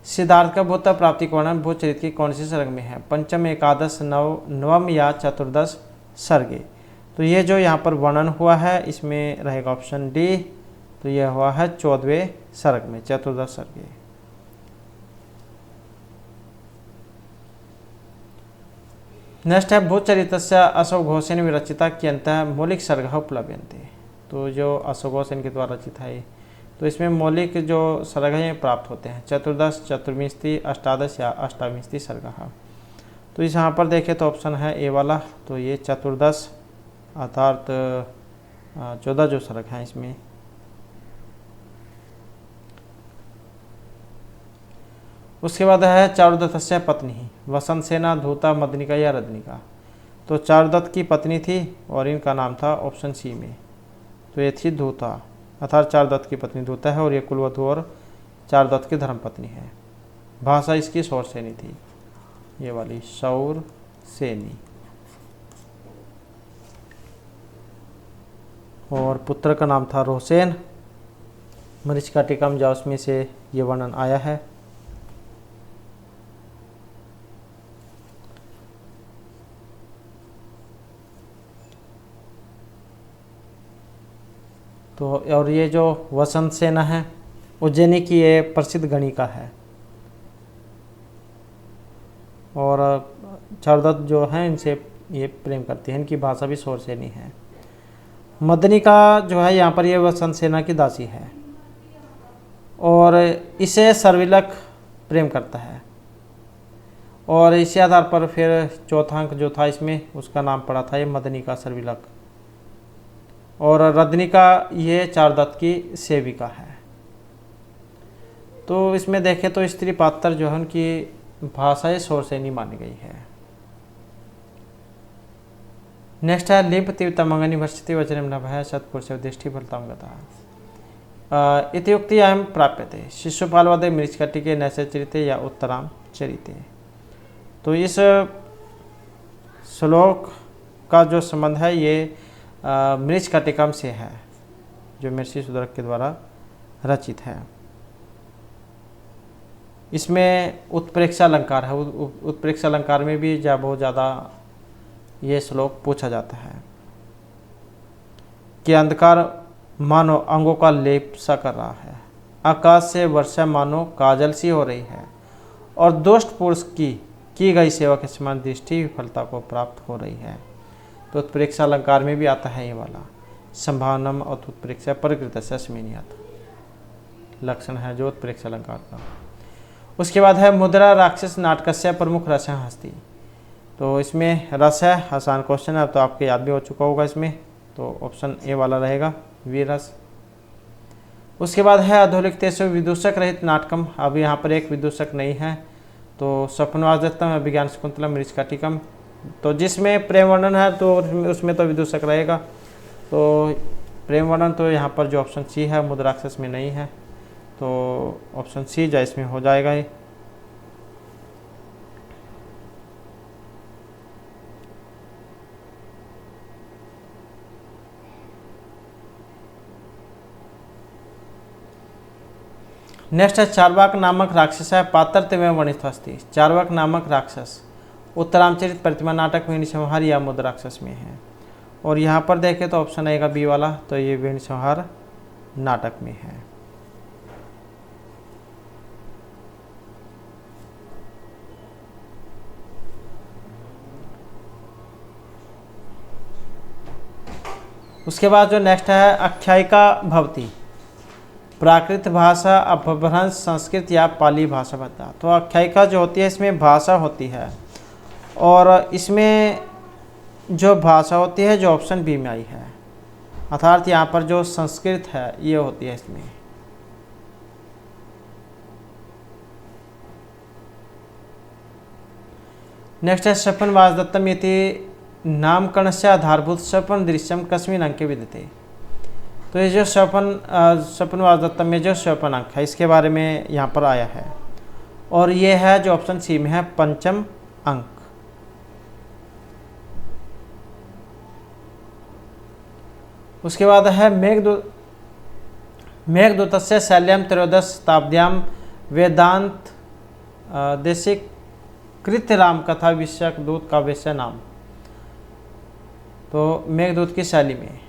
Speaker 1: सिद्धार्थ का भूतत्व प्राप्ति का वर्णन भूतचरित की कौन सी सर्ग में है? पंचम, एकादश, नवम या चतुर्दश सर्गे। तो ये जो यहाँ पर वर्णन हुआ है इसमें रहेगा ऑप्शन डी। तो यह हुआ है 14वें सर्ग में, चतुर्दश सर्गे। नेक्स्ट है भूतचरितस्य अशोकघोषेन विरचिता कियन्तः मौलिक सर्गः उपलभ्यन्ते। तो जो अशोकघोष इनके द्वारा रचित है, तो इसमें मौलिक जो सर्ग हैं प्राप्त होते हैं। चतुर्दश, चतुर्विंशति, अष्टादश या अष्टाविंशति सर्गः। तो इस यहाँ पर देखें तो ऑप्शन है ए वाला। तो ये चतुर्दश अर्थात 14 जो सर्ग हैं इसमें। उसके बाद है चारुदत्तस्य पत्नी वसंतसेना, धूता, मदनिका या रदनिका। तो चारुदत्त की पत्नी थी और इनका नाम था ऑप्शन सी में। तो ये थी धूता, अर्थात चारुदत्त की पत्नी धूता है और ये कुलवधु और चारुदत्त की धर्मपत्नी है। भाषा इसकी शौरसेनी थी, ये वाली शौरसेनी। और पुत्र का नाम था रोहसेन। मरीचिका में जाओ उसमें से ये वर्णन आया है। तो और ये जो वसंत सेना है उज्जैनी की, ये प्रसिद्ध गणिका है। और चारुदत्त जो है इनसे ये प्रेम करती है, इनकी भाषा भी शौरसेनी है। मदनिका जो है यहाँ पर ये वसंत सेना की दासी है और इसे सर्विलक प्रेम करता है। और इसी आधार पर फिर चौथा अंक जो था इसमें उसका नाम पड़ा था ये मदनिका सर्विलक। और रदनिका ये चारुदत्त की सेविका है। तो इसमें देखें तो स्त्री पात्र जो है उनकी भाषा शौरसेनी मानी गई है। नेक्स्ट है लिप तीव्रतमंगनी भर्षति वचनम नभः सत्पुरुष दृष्टि फलताम गता इत्युक्ति अयं प्राप्यते शिशुपाल वदे मृच्छकटिके नैसे चरिते या उत्तराम चरिते। तो इस श्लोक का जो संबंध है ये मृच्छकटिकम से है, जो महर्षि शूद्रक के द्वारा रचित है। इसमें उत्प्रेक्षा अलंकार है। उत्प्रेक्षा अलंकार में भी बहुत ज़्यादा ये श्लोक पूछा जाता है कि अंधकार मानो अंगों का लेप सा कर रहा है, आकाश से वर्षा मानो काजल सी हो रही है और दुष्ट पुरुष की गई सेवा के समान दृष्टि विफलता को प्राप्त हो रही है। तो उत्प्रेक्षा अलंकार में भी आता है ये वाला संभावनम और उत्प्रेक्षा परिकृत से स्मिनियत लक्षण है जो उत्प्रेक्षा अलंकार का। उसके बाद है मुद्रा राक्षस नाटकस्य प्रमुख रस है हस्ती। तो इसमें रस है, आसान क्वेश्चन है, तो आपके याद भी हो चुका होगा इसमें। तो ऑप्शन ए वाला रहेगा वीरस। उसके बाद है अधोलिखितेषु विदूषक रहित नाटकम। अब यहाँ पर एक विदूषक नहीं है। तो स्वप्नवास दत्तम, अभिज्ञान शकुंतलम, मृच्छकटिकम। तो जिसमें प्रेम वर्णन है तो उसमें तो विदूषक रहेगा। तो प्रेम वर्णन तो यहाँ पर जो ऑप्शन सी है मुद्राक्षस में नहीं है। तो ऑप्शन सी जो इसमें हो जाएगा ये। नेक्स्ट है चार्वाक नामक राक्षस है पात्रत्व में वर्णित अस्ति। चार्वाक नामक राक्षस उत्तरामचरित प्रतिमा नाटक वेणी संहार या मुद्राक्षस में है। और यहाँ पर देखें तो ऑप्शन आएगा बी वाला। तो ये वेणी संहार नाटक में है। उसके बाद जो नेक्स्ट है आख्यायिका भवती प्राकृत भाषा अपभ्रंश संस्कृत या पाली भाषा बता। तो आख्यायिका जो होती है इसमें भाषा होती है और इसमें जो भाषा होती है जो ऑप्शन बी में आई है, अर्थात यहाँ पर जो संस्कृत है ये होती है इसमें। नेक्स्ट है स्वपन वासदत्तम इति नामकरणस्य आधारभूत स्वपन दृश्यम कस्मिन् अंके विद्यते। तो ये जो स्वपनवास दत्तम में जो स्वपन अंक है इसके बारे में यहाँ पर आया है, और ये है जो ऑप्शन सी में है पंचम अंक। उसके बाद है मेघदूतस्य शैल्यम त्रयोदश शताब्द्याम वेदांत देशिक कृत्य राम कथा विषयक दूत काव्यस्य नाम। तो मेघदूत की शैली में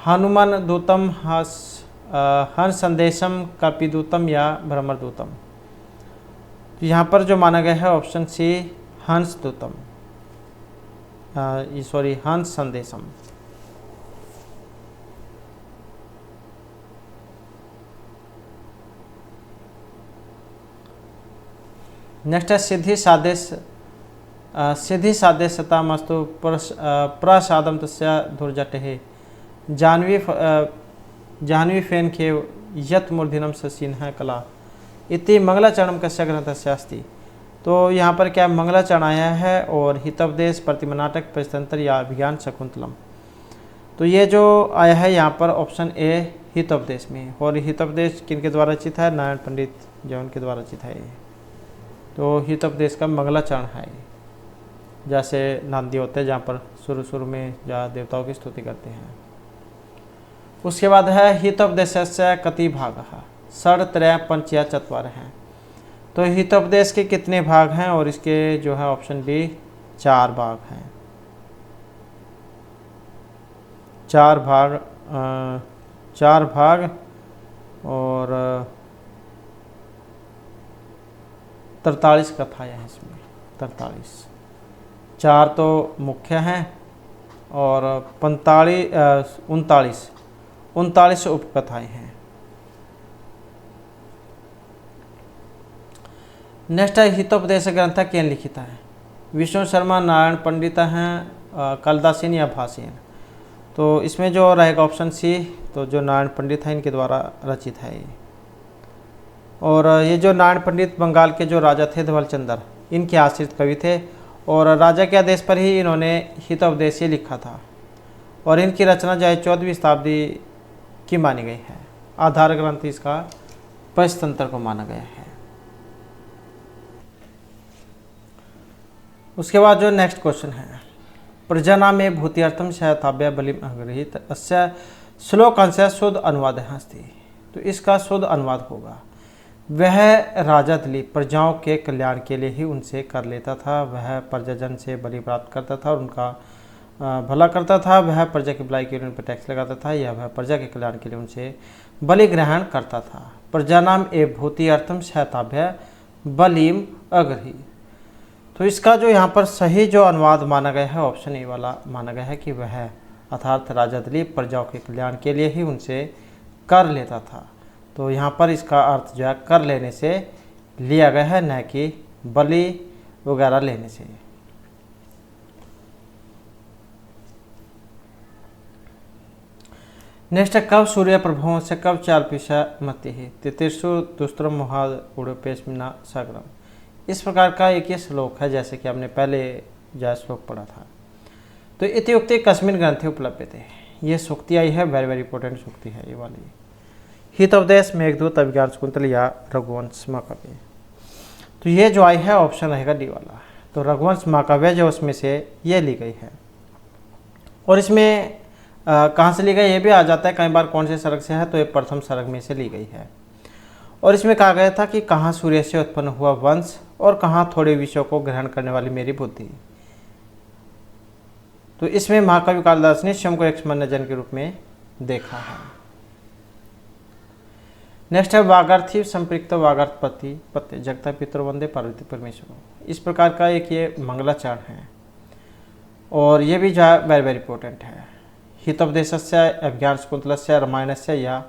Speaker 1: हनुमान दूतम हंस संदेशम कपिदूतम या भ्रमरदूतम। तो यहाँ पर जो माना गया है ऑप्शन सी हंस दूतम, सॉरी हंस संदेशम। नेक्स्ट है सिद्धि सादेशतामस्तु प्रसादम तस्य धुर्जटे जाह्नवी फेन के यत मूर्धिनम ससीन कला इति मंगलाचरणम कस्य ग्रंथस्य अस्ति। तो यहाँ पर क्या मंगलाचरण आया है और हितोपदेश प्रतिमा नाटक परितंत्र या अभिज्ञान शकुंतलम। तो ये जो आया है यहाँ पर ऑप्शन ए हितोपदेश में, और हितोपदेश किनके द्वारा रचित है? नारायण पंडित जो उनके द्वारा रचित है। तो हितोपदेश का मंगलाचरण है, जैसे नांदी होते हैं जहाँ पर शुरू में जहाँ देवताओं की स्तुति करते हैं। उसके बाद है हितोपदेशस्य कति भागः षड्त्रय पंचया चत्वार हैं। तो हितोपदेश के कितने भाग हैं? और इसके जो है ऑप्शन बी 4 भाग हैं। 4 भाग और 43 कथाएं हैं इसमें। 43, 4 तो मुख्य हैं और 39 उपकथाएं हैं। नेक्स्ट है हितोपदेश ग्रंथ केन लिखित है? विष्णु शर्मा, नारायण पंडित हैं, कालिदासेन या भासेन। तो इसमें जो रहेगा ऑप्शन सी, तो जो नारायण पंडित हैं इनके द्वारा रचित है। और ये जो नारायण पंडित बंगाल के जो राजा थे धवलचंद्र, इनके आश्रित कवि थे, और राजा के आदेश पर ही इन्होंने हितोपदेश लिखा था। और इनकी रचना जो है 14वीं शताब्दी की मानी गई है। आधार ग्रंथ इसका पंचतंत्र को माना गया है। उसके बाद जो नेक्स्ट क्वेश्चन है, प्रजना में भूतिर्थम शयताभ्य बलिम अग्रहित अस्य श्लोकांश शुद्ध अनुवाद अस्ति। तो इसका शुद्ध अनुवाद होगा, वह राजा दिलीप प्रजाओं के कल्याण के लिए ही उनसे कर लेता था, वह प्रजाजन से बलि प्राप्त करता था और उनका भला करता था, वह प्रजा की भलाई के लिए उन पर टैक्स लगाता था, या वह प्रजा के कल्याण के लिए उनसे बलि ग्रहण करता था। प्रजानाम ए भूति अर्थम शयताभ्य बलिम अग्रही। तो इसका जो यहाँ पर सही जो अनुवाद माना गया है ऑप्शन ए वाला माना गया है कि वह अर्थात राजा दिलीप प्रजाओं के कल्याण के लिए ही उनसे कर लेता था। तो यहाँ पर इसका अर्थ जो है कर लेने से लिया गया है, न कि बलि वगैरह लेने से। नेक्स्ट है कब सूर्य प्रभावों से कब चालपिशा मती है तितिर्षु दुस्त्रम महाद उड़पेशमिना सागरम। इस प्रकार का एक ये श्लोक है, जैसे कि हमने पहले जो श्लोक पढ़ा था। तो इत्युक्ते कस्मिन् ग्रंथे उपलब्ध थे। ये सूक्ति आई है, वेरी वेरी इंपॉर्टेंट सूक्ति है ये वाली। हितोपदेश, मेघदूत, अभिज्ञान शकुंतल या रघुवंश महाकाव्य। तो ये जो आई है ऑप्शन रहेगा डी वाला। तो रघुवंश महाकाव्य जो उसमें से ये ली गई है। और इसमें कहाँ से ली गई ये भी आ जाता है कई बार, कौन से सर्ग से है, तो ये प्रथम सर्ग में से ली गई है। और इसमें कहा गया था कि कहाँ सूर्य से उत्पन्न हुआ वंश और कहाँ थोड़े विषयों को ग्रहण करने वाली मेरी बुद्धि। तो इसमें महाकवि कालिदास ने स्वयं को एक सामान्य जन के रूप में देखा है। नेक्स्ट है वागार्थी संपृक्त वागार्थपति पत्य जगता पितर वंदे पार्वती परमेश्वर। इस प्रकार का एक ये मंगलाचरण है, और ये भी जो है वेरी वेरी इंपॉर्टेंट है। हितोपदेशस्य, अभिज्ञान शकुंतलस्य, रामायणस्य या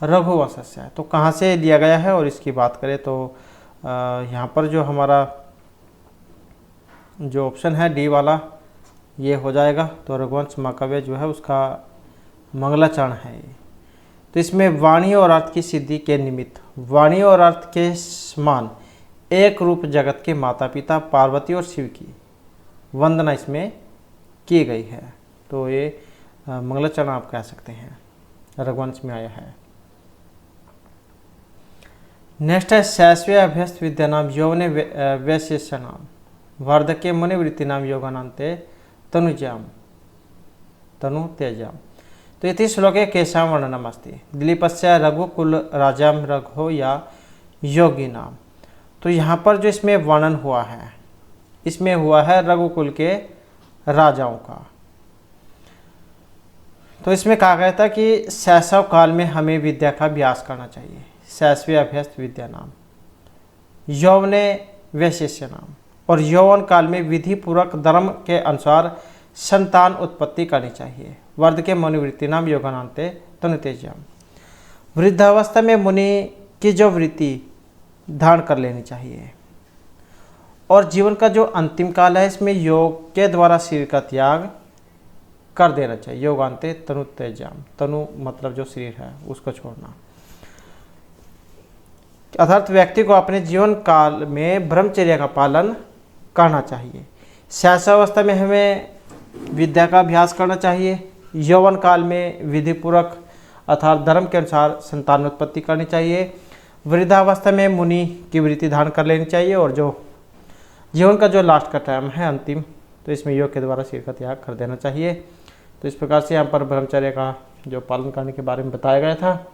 Speaker 1: रघुवंशस्य। तो कहाँ से लिया गया है और इसकी बात करें तो यहाँ पर जो हमारा जो ऑप्शन है डी वाला ये हो जाएगा। तो रघुवंश महाकाव्य जो है उसका मंगलाचरण है। तो इसमें वाणी और अर्थ की सिद्धि के निमित्त वाणी और अर्थ के समान एक रूप जगत के माता पिता पार्वती और शिव की वंदना इसमें की गई है। तो ये मंगलाचरण आप कह सकते हैं, रघुवंश में आया है। नेक्स्ट है शैशवे अभ्यस्त विद्या नाम यौवने वैशेष्य नाम वार्धक्य मुनिवृत्ति नाम योगानांते तनु तेजाम। तो इति श्लोके केषां वर्णनम् अस्ति दिलीपस्य रघुकुल राजाम रघो या योगी नाम। तो यहाँ पर जो इसमें वर्णन हुआ है, इसमें हुआ है रघुकुल के राजाओं का। तो इसमें कहा गया था कि शैशव काल में हमें विद्या का अभ्यास करना चाहिए, शैशवे अभ्यस्त विद्या नाम, यौवने वैशेष्य नाम, और यौवन काल में विधि पूर्वक धर्म के अनुसार संतान उत्पत्ति करनी चाहिए। वर्ध के मुनिवृत्ति नाम योगानांते तनुतेजम। वृद्धावस्था में मुनि की जो वृत्ति धारण कर लेनी चाहिए, और जीवन का जो अंतिम काल है इसमें योग के द्वारा शरीर का त्याग कर देना चाहिए। योगांते तनुतेजम, तनु मतलब जो शरीर है उसको छोड़ना। अर्थात व्यक्ति को अपने जीवन काल में ब्रह्मचर्य का पालन करना चाहिए। शैशवावस्था में हमें विद्या का अभ्यास करना चाहिए, यौवन काल में विधि पूर्वक अर्थात धर्म के अनुसार संतान उत्पत्ति करनी चाहिए, वृद्धावस्था में मुनि की वृत्ति धारण कर लेनी चाहिए, और जो जीवन का जो लास्ट का टाइम है अंतिम, तो इसमें योग के द्वारा शरीर का त्याग कर देना चाहिए। तो इस प्रकार से यहाँ पर ब्रह्मचर्य का जो पालन करने के बारे में बताया गया था।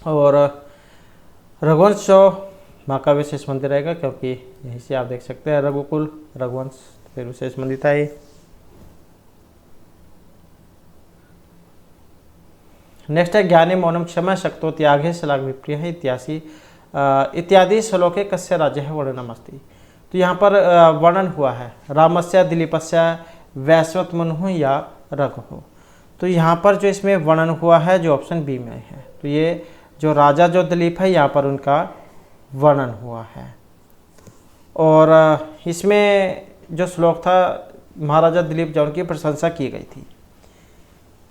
Speaker 1: और रघुवंश महाकाव्य से संबंधित रहेगा, क्योंकि यहीं से आप देख सकते हैं रघुकुल रघुवंश फिर से संबंधित है। नेक्स्ट है ज्ञाने मौनम क्षमा शक्तो त्यागे शलाघ विप्रिय है इत्यादि श्लोके कस्य राज्य है वर्णनमस्ति। तो यहाँ पर वर्णन हुआ है रामस्य दिलीपस्य वैश्वत मनु या रघु। तो यहाँ पर जो इसमें वर्णन हुआ है जो ऑप्शन बी में है, तो ये जो राजा जो दिलीप है यहाँ पर उनका वर्णन हुआ है। और इसमें जो श्लोक था महाराजा दिलीप जो उनकी प्रशंसा की गई थी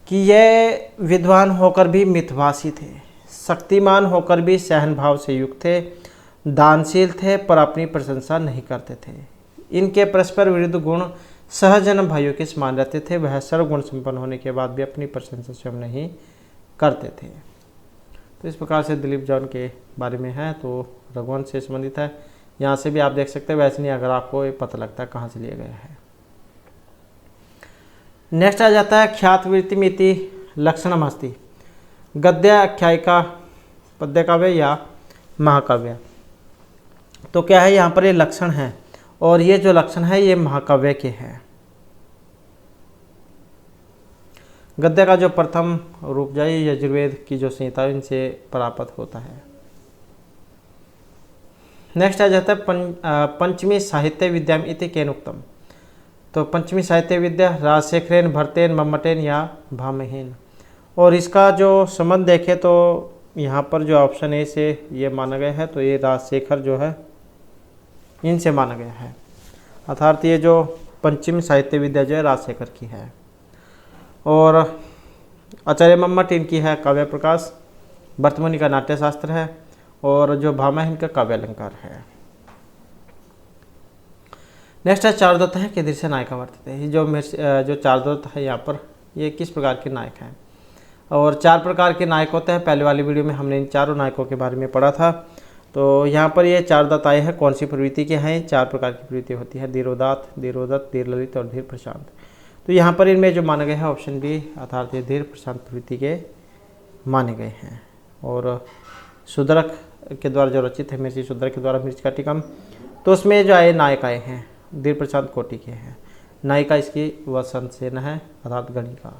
Speaker 1: कि ये विद्वान होकर भी मितभाषी थे, शक्तिमान होकर भी सहन भाव से युक्त थे, दानशील थे पर अपनी प्रशंसा नहीं करते थे। इनके परस्पर विरुद्ध गुण सहजन भाइयों के समान रहते थे। वह सर्वगुण संपन्न होने के बाद भी अपनी प्रशंसा स्वयं नहीं करते थे। तो इस प्रकार से दिलीप जौन के बारे में है, तो रघुवंश से संबंधित है। यहाँ से भी आप देख सकते हैं, वैसे नहीं अगर आपको ये पता लगता है कहाँ से लिया गया है। नेक्स्ट आ जाता है ख्यातवृत्तिमिति लक्षणमस्ति गद्य आख्यायिका पद्य काव्य या महाकाव्य। तो क्या है यहाँ पर ये लक्षण है, और ये जो लक्षण है ये महाकाव्य के हैं। गद्य का जो प्रथम रूप जाए यजुर्वेद की जो संहिता इनसे प्राप्त होता है। नेक्स्ट आ जाता है पंचमी साहित्य विद्याम इति केन उक्तम। तो पंचमी साहित्य विद्या राजशेखरेन भरतेन मम्मटेन या भामहीन। और इसका जो संबंध देखें तो यहाँ पर जो ऑप्शन ए से ये माना गया है, तो ये राजशेखर जो है इनसे माना गया है। अर्थात ये जो पंचमी साहित्य विद्या जो है राजशेखर की है, और आचार्य मम्मट इनकी है काव्य प्रकाश, भरतमुनि का नाट्यशास्त्र है, और जो भामहीन का काव्य अलंकार है। नेक्स्ट है चारुदत्त है कीदृश नायिका वर्तते। ये जो चारुदत्त है यहाँ पर ये किस प्रकार के नायक हैं, और 4 प्रकार के नायक होते हैं। पहले वाली वीडियो में हमने इन चारों नायकों के बारे में पढ़ा था। तो यहाँ पर ये चारुदत्त आए हैं, कौन सी प्रवृत्ति के हैं। 4 प्रकार की प्रवृत्ति होती है, धीरोदात्त, धीरोदत्त, धीर ललित और धीर प्रशांत। तो यहाँ पर इनमें जो माने गए हैं ऑप्शन बी अर्थात ये धीर प्रशांत प्रवृत्ति के माने गए हैं। और सुदरक के द्वारा जो रचित है मिर्ची सुदरक के द्वारा मिर्च का टिकम, तो उसमें जो आए नायक आए हैं धीर प्रशांत कोटि के हैं। नायिका इसकी वसंत सेन है अर्थात गणिका।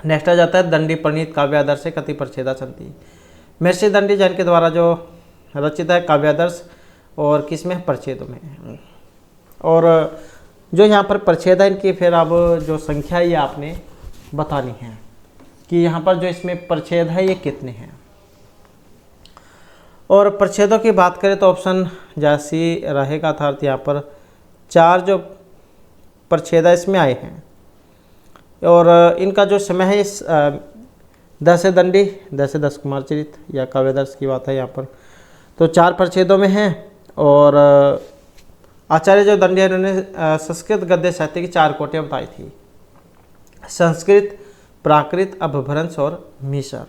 Speaker 1: नेक्स्ट आ जाता है दंडी प्रणीत काव्यादर्श कति परिच्छेदा संति। महर्षि दंडी जैन के द्वारा जो रचित है काव्यादर्श, और किसमें परिच्छेदों में। और जो यहाँ पर परिच्छेद है इनकी फिर अब जो संख्या ये आपने बतानी है कि यहाँ पर जो इसमें परिच्छेद है ये कितने हैं। और परिच्छेदों की बात करें तो ऑप्शन जैसी रहेगा, अर्थात यहाँ पर 4 जो परिच्छेद इसमें आए हैं, और इनका जो समय है इस 10 दंडी 10 कुमार चरित या काव्यादर्श की बात है यहाँ पर, तो 4 परिच्छेदों में है। और आचार्य जो दंडी है उन्होंने संस्कृत गद्य साहित्य की 4 कोटियाँ बताई थी। संस्कृत, प्राकृत, अपभ्रंश और मिसर।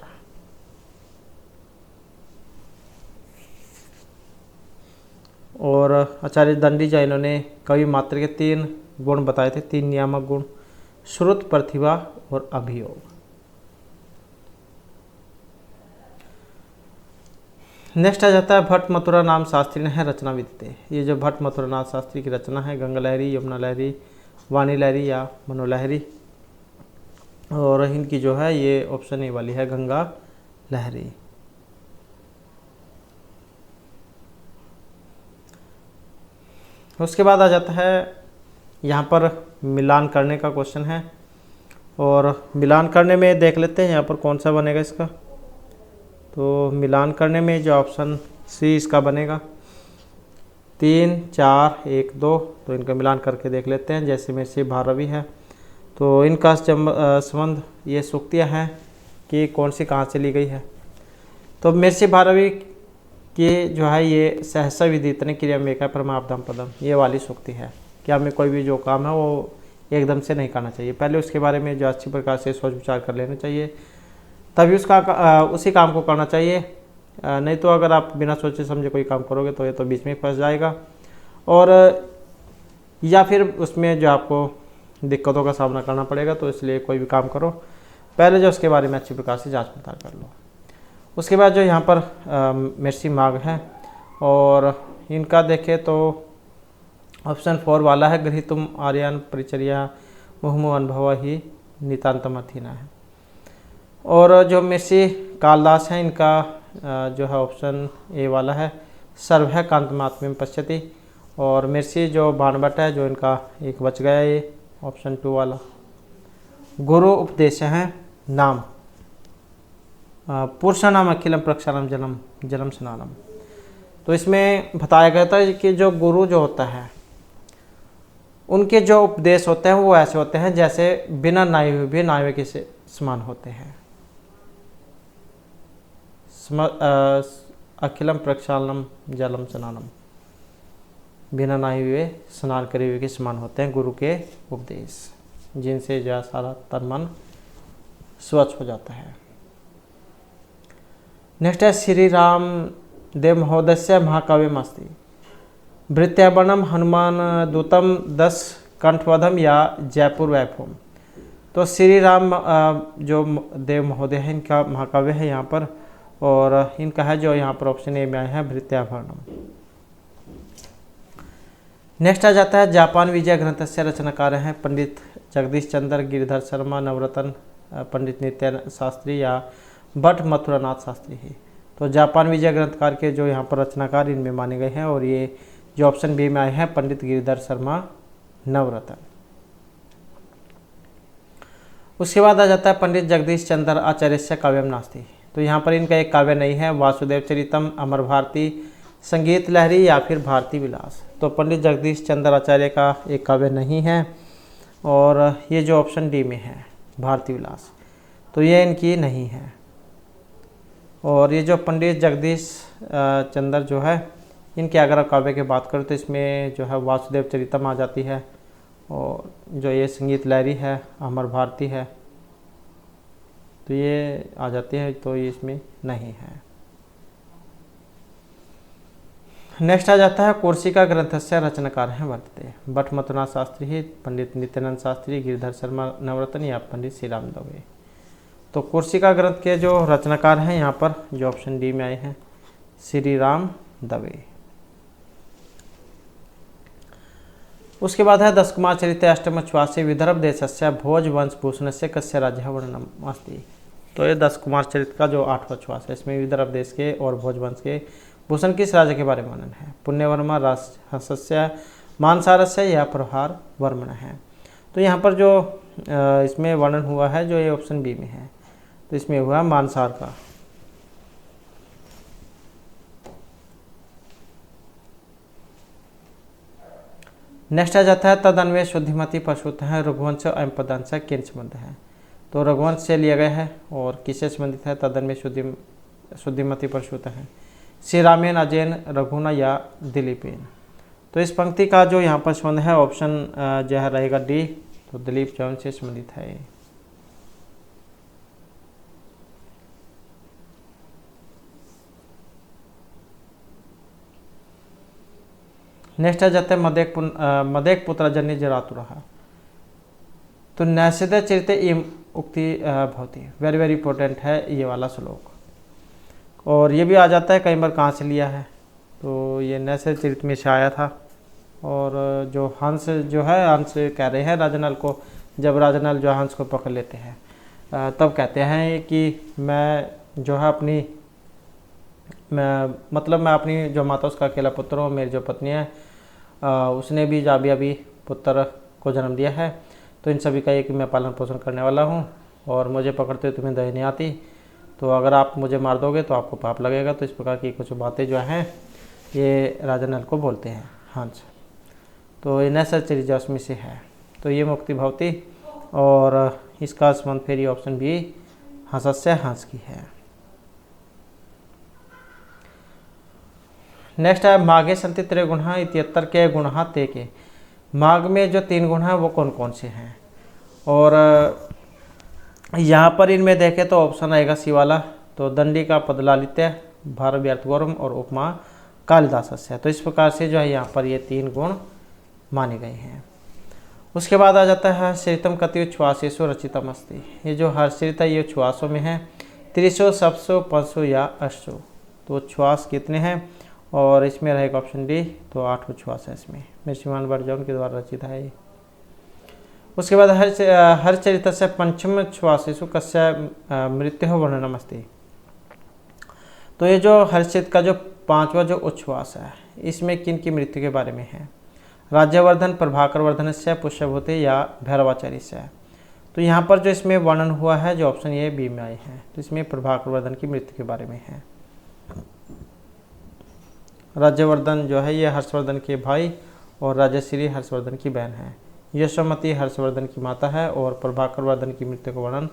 Speaker 1: और आचार्य दंडी जैन इन्होंने कवि मात्र के 3 गुण बताए थे, 3 नियामक गुण, श्रुत, प्रतिभा और अभियोग। नेक्स्ट आ जाता है भट्ट मथुरा नाम शास्त्री ने है रचना विदिते। ये जो भट्ट मथुरा नाथ शास्त्री की रचना है, गंगा लहरी, यमुना लहरी, वाणी लहरी या मनोलहरी, और इनकी जो है ये ऑप्शन ए वाली है, गंगा लहरी। उसके बाद आ जाता है यहाँ पर मिलान करने का क्वेश्चन है, और मिलान करने में देख लेते हैं यहाँ पर कौन सा बनेगा इसका। तो मिलान करने में जो ऑप्शन सी इसका बनेगा, 3, 4, 1, 2। तो इनका मिलान करके देख लेते हैं। जैसे मिर्ची भारवी है तो इनका संबंध ये सूक्तियाँ हैं कि कौन सी कहाँ से ली गई है। तो मिर्ची भारवी की जो है ये सहसा विदितने क्रिया में का परमावधम पदम, ये वाली सूक्ति है कि हमें कोई भी जो काम है वो एकदम से नहीं करना चाहिए, पहले उसके बारे में जो अच्छी प्रकार से सोच विचार कर लेना चाहिए, तभी उसी काम को करना चाहिए। नहीं तो अगर आप बिना सोचे समझे कोई काम करोगे तो ये तो बीच में फंस जाएगा, और या फिर उसमें जो आपको दिक्कतों का सामना करना पड़ेगा। तो इसलिए कोई भी काम करो पहले जो उसके बारे में अच्छी प्रकार से जांच पड़ताल कर लो। उसके बाद जो यहाँ पर मिर्ची माघ है, और इनका देखें तो ऑप्शन 4 वाला है, गृहीतुम आर्यान परिचर्या मुहुमु अनुभव ही नितांतम अथीना है। और जो मिर्ची कालदास हैं इनका जो है ऑप्शन ए वाला है, सर्व कांतमात्म में पश्यति। और मिर्ची जो बाणभट्ट है जो इनका एक बच गया, ये ऑप्शन 2 वाला। गुरु उपदेश हैं नाम पुरुषा नाम अखिलम प्रक्षालम जलम जलम स्नानम। तो इसमें बताया गया था कि जो गुरु जो होता है उनके जो उपदेश होते हैं वो ऐसे होते हैं जैसे बिना नहाए हुए भी नहाए के समान होते हैं। अखिलम प्रक्षालनम जलम स्नानम, बिना नहाए हुए स्नान करे हुए के समान होते हैं गुरु के उपदेश, जिनसे जो सारा तन मन स्वच्छ हो जाता है। नेक्स्ट है श्री राम देव महोदय महाकाव्यम अस्ति भृत्यावर्णम हनुमान दूतम 10 कंठवधम या जयपुर वैभवम। तो श्री राम जो देव महोदय है इनका महाकाव्य है यहाँ पर, और इनका है जो यहाँ पर ऑप्शन ए में आया है भृत्यावर्णम। नेक्स्ट आ जाता है जापान विजय ग्रंथ से रचनाकार हैं पंडित जगदीश चंद्र, गिरिधर शर्मा, नवरत्न, पंडित नित्यानंद शास्त्री या भट्ट मथुरानाथ शास्त्री है। तो जापान विजय ग्रंथकार के जो यहाँ पर रचनाकार इनमें माने गए हैं, और ये जो ऑप्शन बी में आए हैं पंडित गिरिधर शर्मा, नवरत्न। उसके बाद आ जाता है पंडित जगदीश चंद्र आचार्य काव्यम नास्ति। तो यहाँ पर इनका एक काव्य नहीं है, वासुदेव चरितम, अमर भारती, संगीत लहरी या फिर भारती विलास। तो पंडित जगदीश चंद्र आचार्य का एक काव्य नहीं है, और ये जो ऑप्शन डी में है भारती विलास, तो ये इनकी नहीं है। और ये जो पंडित जगदीश चंद्र जो है इनके अगर आप काव्य की बात करें तो इसमें जो है वासुदेव चरितम आ जाती है, और जो ये संगीत लहरी है, अमर भारती है, तो ये आ जाती है, तो ये इसमें नहीं है। नेक्स्ट आ जाता है कोर्सिका ग्रंथ से रचनाकार हैं वर्तते भट्ट मथुरानाथ शास्त्री ही, पंडित नित्यानंद शास्त्री, गिरिधर शर्मा, नवरत्न या पंडित श्री राम दवे। तो कोर्सिका ग्रंथ के जो रचनाकार हैं यहाँ पर जो ऑप्शन डी में आए हैं श्री राम दवे। उसके बाद है 10 कुमार चरित अष्टम श्वासी विदर्भ देशस्य भोज वंश भूषण से कस्य राज्य वर्णनम अस्ति। तो ये 10 कुमार चरित का जो 8वां श्वास है इसमें विदर्भ देश के और भोज वंश के भूषण किस राज्य के बारे में वर्णन है। पुण्यवर्मा, राजहंसस्य, मानसारस्य या प्रहार वर्मण है। तो यहाँ पर जो इसमें वर्णन हुआ है जो ये ऑप्शन बी में है, तो इसमें हुआ मानसार का। नेक्स्ट आ जाता है तदन्वय शुद्धिमती पशुत है रघुवंश एवं पदांश किन संबंध है। तो रघुवंश से लिया गया है और किससे संबंधित है, तदन्वय शुद्धिमती पशुत है श्री रामेन, अजैन, रघुना या दिलीपेन। तो इस पंक्ति का जो यहाँ पर संबंध है ऑप्शन जो है रहेगा डी, तो दिलीप चौहान से संबंधित है। नेक्स्ट आ जाता है मदेक पुत्र जन्य जरातुरः। तो नैषध चरित इम उक्ति भवति, वेरी वेरी इंपॉर्टेंट है ये वाला श्लोक। और ये भी आ जाता है कई बार कहाँ से लिया है, तो ये नैषध चरित में से आया था। और जो हंस जो है, हंस कह रहे हैं राजनल को, जब राजनल जो हंस को पकड़ लेते हैं तब कहते हैं कि मैं जो है मैं अपनी जो माता उसका अकेला पुत्र हूँ, मेरी जो पत्नी है उसने भी अभी पुत्र को जन्म दिया है, तो इन सभी का एक मैं पालन पोषण करने वाला हूँ, और मुझे पकड़ते हुए तुम्हें दया नहीं आती, तो अगर आप मुझे मार दोगे तो आपको पाप लगेगा। तो इस प्रकार की कुछ बातें जो हैं ये राजा नल को बोलते हैं हंस। तो ये नैषध चरित उसमें से है। तो ये मुक्ति भवती, और इसका संबंध फिर ये ऑप्शन भी हंसस्य हंस की है। नेक्स्ट है माघे संति त्रिगुणः इत्यत्र के गुणः ते के। माघ में जो 3 गुण हैं वो कौन कौन से हैं, और यहाँ पर इनमें देखें तो ऑप्शन आएगा सी वाला। तो दंडी का पदलालित्य, भार व्यर्थ गौरम और उपमा कालिदासस्य। तो इस प्रकार से जो है यहाँ पर ये 3 गुण माने गए हैं। उसके बाद आ जाता है हर्षरितम कति उच्छ्वासेषु रचितम अस्ति। ये जो हर्षरित है ये उच्छ्वासों में है, 300 700 500 या 800। तो उच्छ्वास कितने हैं, और इसमें रहेगा ऑप्शन डी, तो 8 उच्छ्वास है इसमें, मिश्रीमान बर्जौन के द्वारा रचित है ये। उसके बाद हर चरित से पंचम उच्छ्वासेषु कस्य मृत्यु वर्णनम अस्ति। तो ये जो हर्षित का जो 5वां जो उच्छ्वास है इसमें किन की मृत्यु के बारे में है, राज्यवर्धन, प्रभाकर वर्धन से, पुष्यभूति या भैरवाचार्य से। तो यहाँ पर जो इसमें वर्णन हुआ है जो ऑप्शन ये बी में आए हैं, तो इसमें प्रभाकर वर्धन की मृत्यु के बारे में है। राज्यवर्धन जो है ये हर्षवर्धन के भाई और राजश्री हर्षवर्धन की बहन है। यशोमती हर्षवर्धन की माता है, और प्रभाकर वर्धन की मृत्यु का वर्णन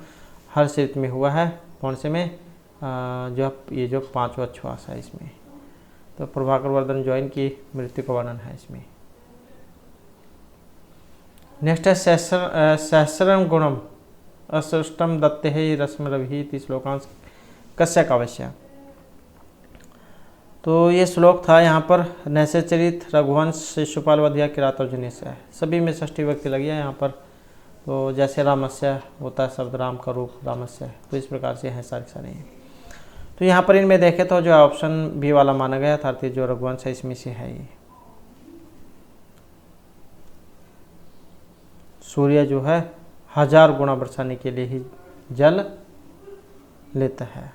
Speaker 1: हर्षरित में हुआ है। कौन से में, जो ये जो 5वां उच्छ्वास है इसमें। तो प्रभाकर वर्धन जो है इनकी मृत्यु का वर्णन है इसमें। नेक्स्ट है सहस्रम गुणम असृष्टम दत्ते है रश्म रवि श्लोकांश कस्य काव्य। तो ये श्लोक था यहाँ पर नैषध चरित, रघुवंश, शिशुपाल वध या किरात अर्जुनीय से। सभी में षष्ठी व्यक्ति लगी है यहाँ पर। तो जैसे रामस्य होता है शब्द राम का रूप रामस्य, तो इस प्रकार से हैं सारे। तो यहाँ पर इनमें देखें तो जो ऑप्शन बी वाला माना गया था, अर्थात जो रघुवंश है इसमें से है ये। सूर्य जो है 1000 गुणा बरसाने के लिए ही जल लेता है।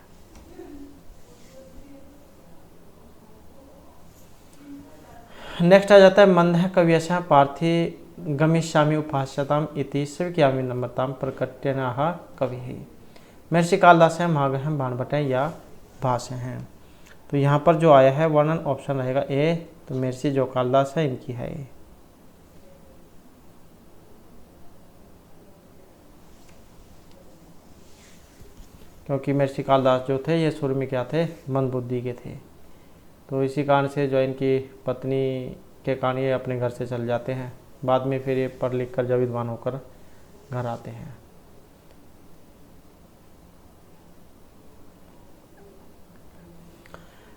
Speaker 1: नेक्स्ट आ जाता है मंदः कव्यशः पार्थी गमिष्यामि उपास्यताम इति स्वीक्यामि नम्रताम प्रकट्यनः कविः। महर्षि कालिदास हैं, महागण हैं, बाणभट्ट हैं या भास हैं। तो यहाँ पर जो आया है वर्णन ऑप्शन रहेगा ए, तो महर्षि जो कालिदास है इनकी है ये। क्योंकि महर्षि कालिदास जो थे ये शुरू में क्या थे, मंदबुद्धि के थे। तो इसी कारण से जो इनकी पत्नी के कारण ये अपने घर से चल जाते हैं। बाद में फिर ये पढ़ लिख कर जब विद्वान होकर घर आते हैं।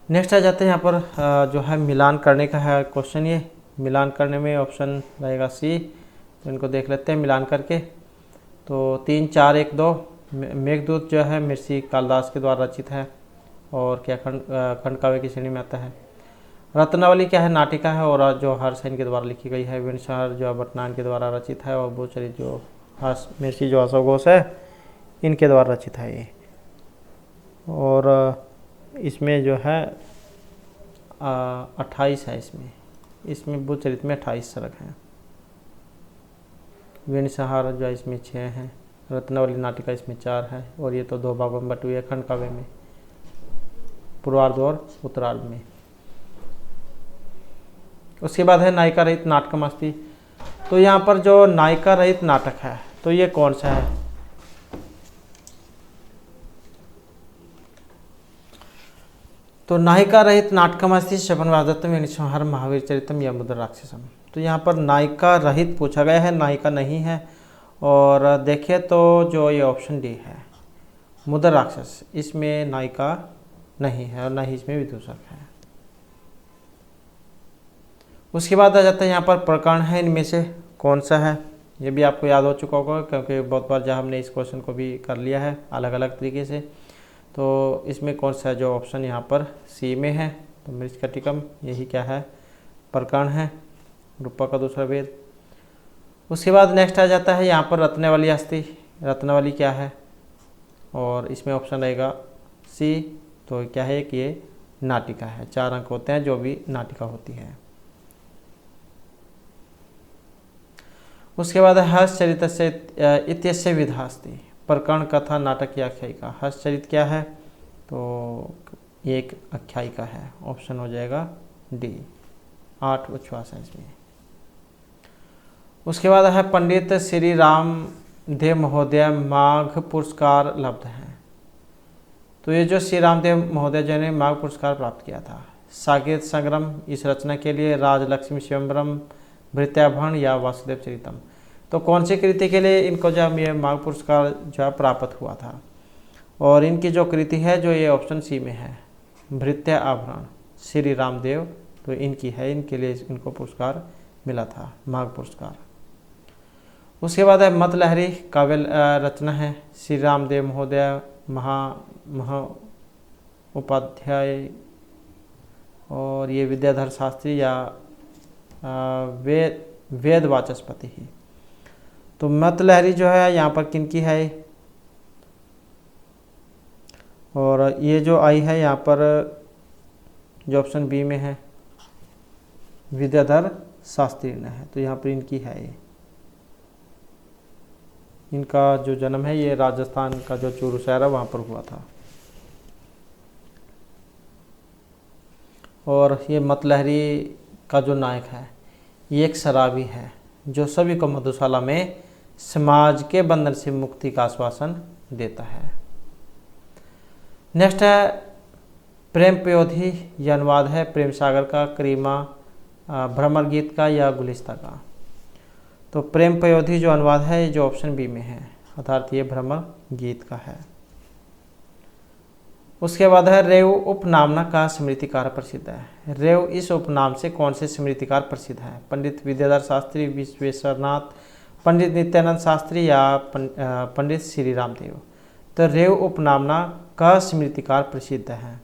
Speaker 1: नेक्स्ट आ जाते हैं यहाँ पर जो है मिलान करने का है क्वेश्चन। ये मिलान करने में ऑप्शन रहेगा सी, तो इनको देख लेते हैं मिलान करके। तो 3 4 1 2 मेघदूत जो है महर्षि कालिदास के द्वारा रचित है, और क्या खंड काव्य की श्रेणी में आता है। रत्नावली क्या है, नाटिका है, और जो हर्षसेन के द्वारा लिखी गई है। विनशहर जो भट्टनारायण के द्वारा रचित है, और भूचरित जो महर्षि जो अशोक है इनके द्वारा रचित है ये। और इसमें जो है 28 है इसमें भूचरित में 28 सर्ग हैं। विनशहर जो है इसमें 6 हैं, रत्नावली नाटिका इसमें 4 है, और ये तो 2 भागों में बटी हुई है खंड काव्य में, पूर्वार्ध और उत्तरार्ध में। उसके बाद है नायिका रहित नाटकम अस्ति। तो यहाँ पर जो नायिका रहित नाटक है तो ये कौन सा है, तो नायिका रहित नाटकम अस्ति शपनवादत्तम विनशहर महावीर चरितम या मुद्रा राक्षसम। तो यहाँ पर नायिका रहित पूछा गया है, नायिका नहीं है। और देखें तो जो ये ऑप्शन डी है मुद्रा राक्षस, इसमें नायिका नहीं है और ना ही इसमें विदूषक है। उसके बाद आ जाता है यहाँ पर प्रकरण है, इनमें से कौन सा है, ये भी आपको याद हो चुका होगा क्योंकि बहुत बार जहाँ हमने इस क्वेश्चन को भी कर लिया है अलग अलग तरीके से। तो इसमें कौन सा है, जो ऑप्शन यहाँ पर सी में है, तो मृच्छकटिकम यही क्या है, प्रकरण है, रूपक का दूसरा भेद। उसके बाद नेक्स्ट आ जाता है यहाँ पर रत्नावली अस्थि। रत्नावली क्या है, और इसमें ऑप्शन रहेगा सी, तो क्या है कि ये नाटिका है। 4 अंक होते हैं जो भी नाटिका होती है। उसके बाद हर्षचरित से इत्यस्य विधा अस्ति। प्रकरण, कथा, नाटक या आख्यायिका। हर्षचरित क्या है, तो ये एक आख्यायिका है, ऑप्शन हो जाएगा डी। 8 उच्छ्वास है इसमें। उसके बाद है पंडित श्री राम देव महोदय माघ पुरस्कार लब्ध हैं। तो ये जो श्री रामदेव महोदय जी ने माघ पुरस्कार प्राप्त किया था। साकेत संग्रम, इस रचना के लिए राजलक्ष्मी स्वयंवरम, भृत्याभरण या वासुदेव चरितम। तो कौन सी कृति के लिए इनको जो ये माघ पुरस्कार जो है प्राप्त हुआ था, और इनकी जो कृति है जो ये ऑप्शन सी में है, भृत्याभरण, श्री रामदेव, तो इनकी है, इनके लिए इनको पुरस्कार मिला था, माघ पुरस्कार। उसके बाद है मतलहरी काव्य रचना है, श्री रामदेव महोदय महा उपाध्याय, और ये विद्याधर शास्त्री या वेद वाचस्पति ही। तो मतलहरी जो है यहाँ पर किनकी है, और ये जो आई है यहाँ पर जो ऑप्शन बी में है विद्याधर शास्त्री ने है, तो यहाँ पर इनकी है ये। इनका जो जन्म है ये राजस्थान का जो चूरू शहर है वहाँ पर हुआ था। और ये मतलहरी का जो नायक है ये एक शराबी है जो सभी को मधुशाला में समाज के बंधन से मुक्ति का आश्वासन देता है। नेक्स्ट है प्रेम पयोधी, यह अनुवाद है प्रेम सागर का, करीमा, भ्रमर गीत का या गुलिस्ता का। तो प्रेम पयोधी जो अनुवाद है ये जो ऑप्शन बी में है, अर्थात ये भ्रमर गीत का है। उसके बाद है रेव उपनामना का स्मृतिकार प्रसिद्ध है। रेव इस उपनाम से कौन से स्मृतिकार प्रसिद्ध है, पंडित विद्याधर शास्त्री, विश्वेश्वरनाथ, पंडित नित्यानंद शास्त्री या पंडित श्री रामदेव। तो रेव उपनामना का स्मृतिकार प्रसिद्ध है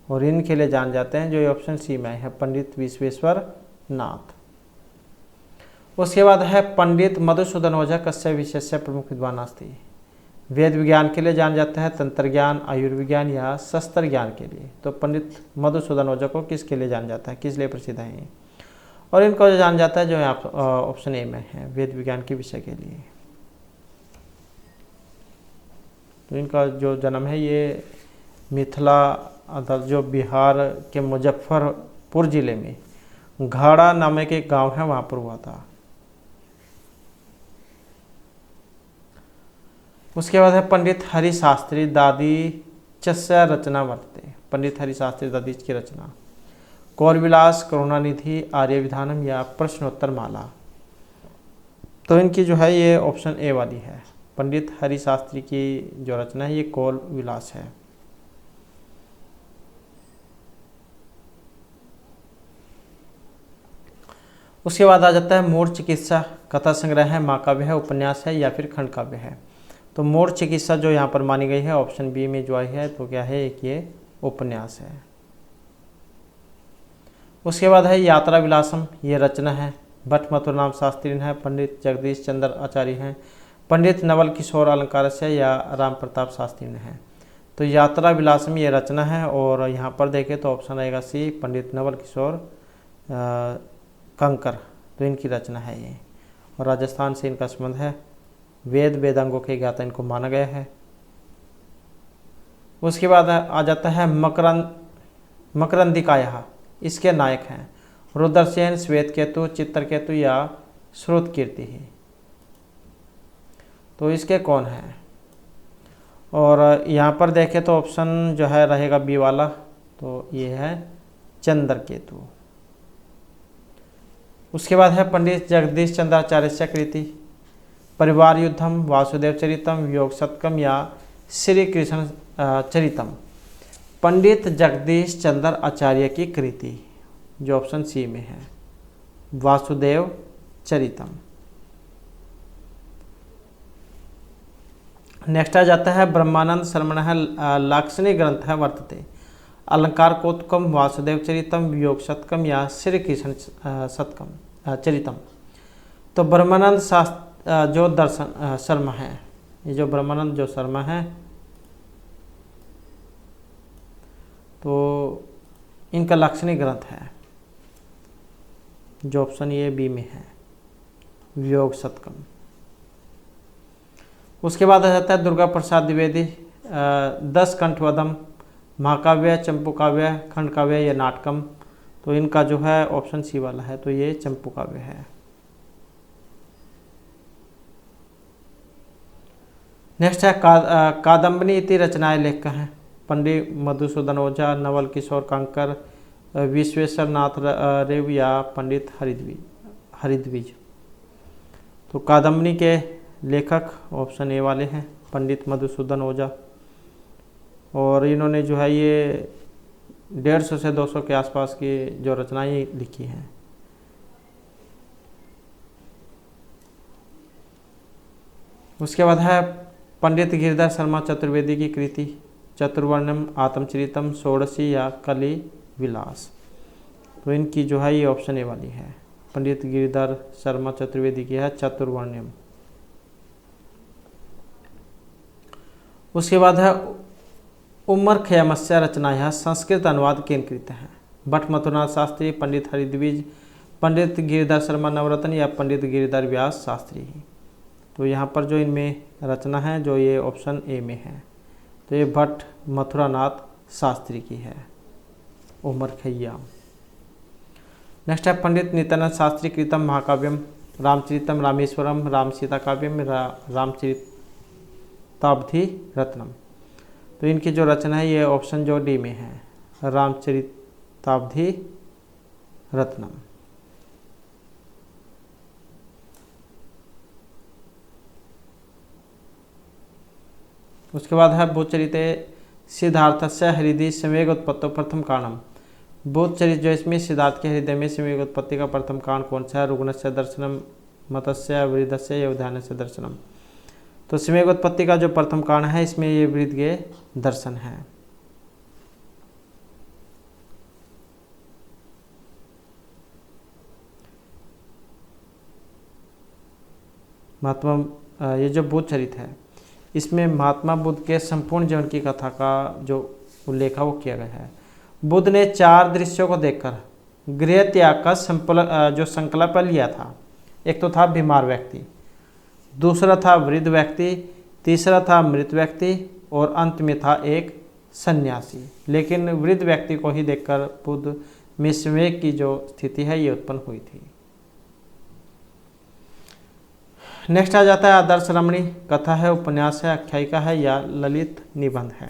Speaker 1: और इनके लिए जान जाते हैं जो ये ऑप्शन सी में है, पंडित विश्वेश्वर नाथ। उसके बाद है पंडित मधुसूदन ओझा कस्य विषय से प्रमुख विद्वान अस्ति। वेद विज्ञान के लिए जान जाता है, तंत्र ज्ञान, आयुर्विज्ञान या शस्त्र ज्ञान के लिए। तो पंडित मधुसूदन ओझा को किसके लिए जान जाता है, किस लिए प्रसिद्ध है ये, और इनको जान जाता है जो यहाँ ऑप्शन ए में है, वेद विज्ञान के विषय के लिए। तो इनका जो जन्म है ये मिथिला अर्थात जो बिहार के मुजफ्फरपुर जिले में घाड़ा नामक एक गांव है वहाँ पर हुआ था। उसके बाद है पंडित हरि शास्त्री दादी चस्य रचना वर्तते। पंडित हरि शास्त्री दादी की रचना कौर विलास, करुणानिधि, आर्य विधानम या प्रश्नोत्तर माला। तो इनकी जो है ये ऑप्शन ए वाली है, पंडित हरि शास्त्री की जो रचना है ये कौर विलास है। उसके बाद आ जाता है मोर चिकित्सा, कथा संग्रह है, महाकाव्य है, उपन्यास है या फिर खंड काव्य है। तो मोर चिकित्सा जो यहाँ पर मानी गई है ऑप्शन बी में जो आई है, तो क्या है, एक ये उपन्यास है। उसके बाद है यात्रा विलासम, ये रचना है, भट्ट मथुरनाम शास्त्री है, पंडित जगदीश चंद्र आचार्य हैं, पंडित नवल किशोर अलंकारस्य या राम प्रताप शास्त्री ने है। तो यात्रा विलासम ये रचना है और यहाँ पर देखें तो ऑप्शन आएगा सी, पंडित नवल किशोर कंकर, तो इनकी रचना है ये, और राजस्थान से इनका संबंध है, वेद वेदांगों के ज्ञाता इनको माना गया है। उसके बाद आ जाता है मकरंदिकाया, इसके नायक हैं रुद्रसेन, श्वेतकेतु, चित्रकेतु या श्रुतकीर्ति ही। तो इसके कौन है, और यहाँ पर देखें तो ऑप्शन जो है रहेगा बी वाला, तो ये है चंद्रकेतु। उसके बाद है पंडित जगदीश चंद्राचार्य से कृति परिवार युद्धम, वासुदेव चरितम, योग शतकम या श्री कृष्ण चरितम। पंडित जगदीश चंद्र आचार्य की कृति जो ऑप्शन सी में है। वासुदेव चरितम। नेक्स्ट आ जाता है ब्रह्मानंद शर्मणः लाक्षणिक ग्रंथ वर्तते। अलंकारकोत्कम, वासुदेव चरितम, वियोग शतकम या श्री कृष्ण शतकम चरितम। तो ब्रह्मानंद शास्त्र जो दर्शन शर्मा है, ये जो ब्रह्मानंद जो शर्मा है, तो इनका लाक्षणिक ग्रंथ है जो ऑप्शन ये बी में है, वियोग शतकम। उसके बाद आ जाता है दुर्गा प्रसाद द्विवेदी 10 कंठवदम, महाकाव्य, चंपू काव्य, खंड काव्य या नाटकम। तो इनका जो है ऑप्शन सी वाला है, तो ये चंपू काव्य है। नेक्स्ट है कादम्बनी इति रचनाएं लेखक हैं। पंडित मधुसूदन ओझा, नवल किशोर कांकर, विश्वेश्वर नाथ रेव या पंडित हरिद्विज। तो कादम्बनी के लेखक ऑप्शन ए वाले हैं, पंडित मधुसूदन ओझा। और इन्होंने जो है ये 150 से 200 के आसपास की जो रचनाएं लिखी हैं। उसके बाद है पंडित गिरिधर शर्मा चतुर्वेदी की कृति चतुर्वर्ण्यम, आत्मचरितम, षोडशी या कली विलास। तो इनकी जो है ये ऑप्शन ए वाली है, पंडित गिरिधर शर्मा चतुर्वेदी की है चतुर्वर्ण्यम। उसके बाद है उमर खयामस्या रचनाया संस्कृत अनुवाद किन कृत हैं। भट्ट मथुरनाथ शास्त्री, पंडित हरिद्विज, पंडित गिरिधर शर्मा नवरत्न या पंडित गिरिधर व्यास शास्त्री। तो यहाँ पर जो इनमें रचना है जो ये ऑप्शन ए में है, तो ये भट्ट मथुरानाथ शास्त्री की है, उमर खयाम। नेक्स्ट है पंडित नित्यानंद शास्त्री कृतम महाकाव्यम, रामचरितम, रामेश्वरम, राम सीता काव्यम, रामचरिताब्धि रत्नम। तो इनकी जो रचना है ये ऑप्शन जो डी में है, रामचरिताब्धि रत्नम। उसके बाद है बोधचरिते सिद्धार्थस्य हृदय संवेग उत्पत्तो प्रथम कारणम। बोधचरित जो इसमें सिद्धार्थ के हृदय में संवेग उत्पत्ति का प्रथम कारण कौन सा है। रुग्णस्य दर्शनम, मतस्य, वृद्धस्य या उद्यानस्य दर्शनम। तो संवेग उत्पत्ति का जो प्रथम कारण है इसमें ये वृद्ध के दर्शन है। महात्मा ये जो बोधचरित है इसमें महात्मा बुद्ध के संपूर्ण जीवन की कथा का जो उल्लेख है वो किया गया है। बुद्ध ने 4 दृश्यों को देखकर गृह त्याग का जो संकल्प लिया था। एक तो था बीमार व्यक्ति, दूसरा था वृद्ध व्यक्ति, तीसरा था मृत व्यक्ति और अंत में था एक सन्यासी। लेकिन वृद्ध व्यक्ति को ही देखकर बुद्ध में संवेग की जो स्थिति है ये उत्पन्न हुई थी। नेक्स्ट आ जाता है आदर्श रमणी। कथा है, उपन्यास है, आख्यायिका है या ललित निबंध है।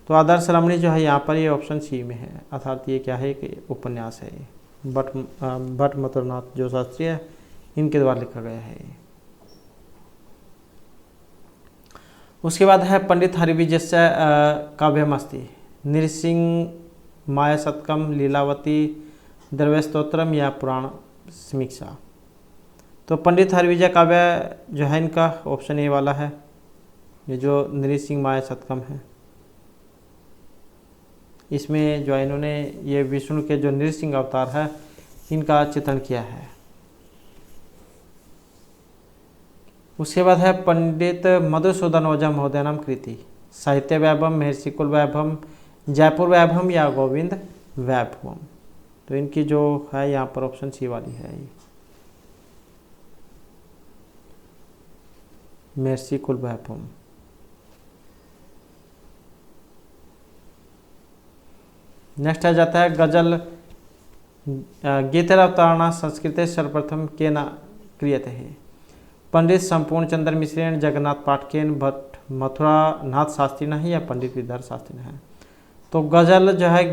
Speaker 1: तो आदर्श रमणी जो है यहाँ पर ये ऑप्शन सी में है, अर्थात ये क्या है कि उपन्यास है। भट्ट मथुरनाथ जो शास्त्री है इनके द्वारा लिखा गया है ये। उसके बाद है पंडित हरिविजय काव्यमस्ति, नृसिंह माया शतकम, लीलावती, द्रव्य स्तोत्रम या पुराण समीक्षा। तो पंडित हरिविजय काव्य जो है इनका ऑप्शन ए वाला है, ये जो नृसिंह माया शतकम है। इसमें जो है इन्होंने ये विष्णु के जो नृसिंह अवतार है इनका चित्रण किया है। उसके बाद है पंडित मधुसूदन ओझा महोदयनम कृति साहित्य वैभवम, महर्षि कुल वैभवम, जयपुर वैभवम या गोविंद वैभवम। तो इनकी जो है यहाँ पर ऑप्शन सी वाली है, महर्षि कुल वैभवम। नेक्स्ट आ जाता है गजल गीतावतारणा संस्कृते सर्वप्रथम के न क्रियते है। पंडित संपूर्ण चंद्र मिश्रेण, जगन्नाथ पाठकेन, भट्ट मथुरानाथ शास्त्री नहीं या पंडित विद्यार शास्त्री है। तो गजल जो है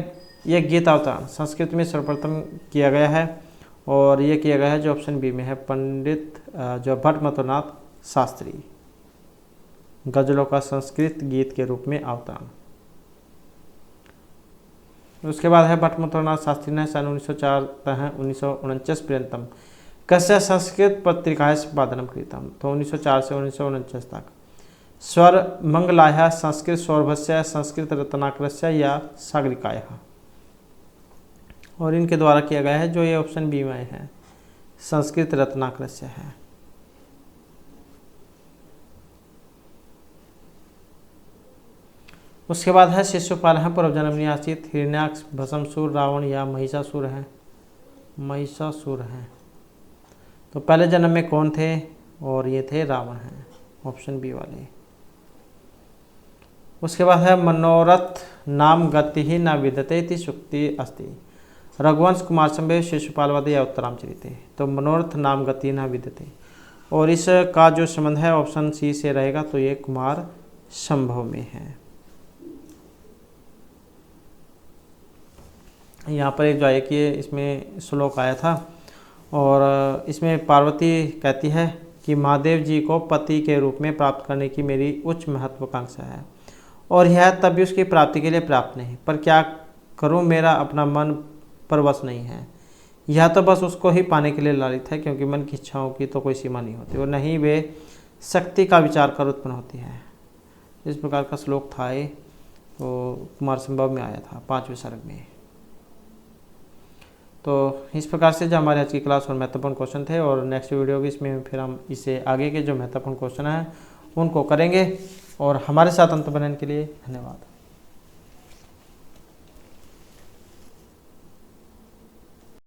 Speaker 1: ये गीतावतारण संस्कृत में सर्वप्रथम किया गया है और ये किया गया है जो ऑप्शन बी में है, पंडित जो भट्ट मथुरानाथ शास्त्री। गजलों का संस्कृत गीत के रूप में अवतरण। उसके बाद है भट्टमोत्तरनाथ शास्त्री ने सन 1904 तः 1949 पर्यंतम कस्य संस्कृत पत्रिकाएं संपादनम कृतम, तो 1904 से 1949 तक। स्वर मंगलाया संस्कृत सौरभस्य संस्कृत रत्नाकरस्य या सागरिकाय, और इनके द्वारा किया गया है, जो ये ऑप्शन बी में है संस्कृत रत्नाकरस्य है। उसके बाद है शिशुपाल है पूर्व जन्मनि आसीत, हिरण्याक्ष भस्मासुर रावण या महिषासुर है, महिषासुर है। तो पहले जन्म में कौन थे, और ये थे रावण हैं, ऑप्शन बी वाले। उसके बाद है मनोरथ नाम गति ही न विदते इति सुक्ति अस्ति, रघुवंश कुमार संभव शिशुपालवादी या उत्तरामचरिते, तो मनोरथ नाम गति न विदते, और इसका जो संबंध है ऑप्शन सी से रहेगा, तो ये कुमार संभव में है। यहाँ पर एक जो है कि इसमें श्लोक आया था, और इसमें पार्वती कहती है कि महादेव जी को पति के रूप में प्राप्त करने की मेरी उच्च महत्वाकांक्षा है, और यह तभी उसकी प्राप्ति के लिए प्राप्त नहीं, पर क्या करूं, मेरा अपना मन परवश नहीं है। यह तो बस उसको ही पाने के लिए लालित है, क्योंकि मन की इच्छाओं की तो कोई सीमा नहीं होती, और नहीं वे शक्ति का विचार कर उत्पन्न होती है। इस प्रकार का श्लोक था, ये तो कुमार संभव में आया था 5वें सर्ग में। तो इस प्रकार से जो हमारे आज की क्लास और महत्वपूर्ण क्वेश्चन थे, और नेक्स्ट वीडियो की इसमें फिर हम इससे आगे के जो महत्वपूर्ण क्वेश्चन हैं उनको करेंगे। और हमारे साथ अंत बनने के लिए धन्यवाद।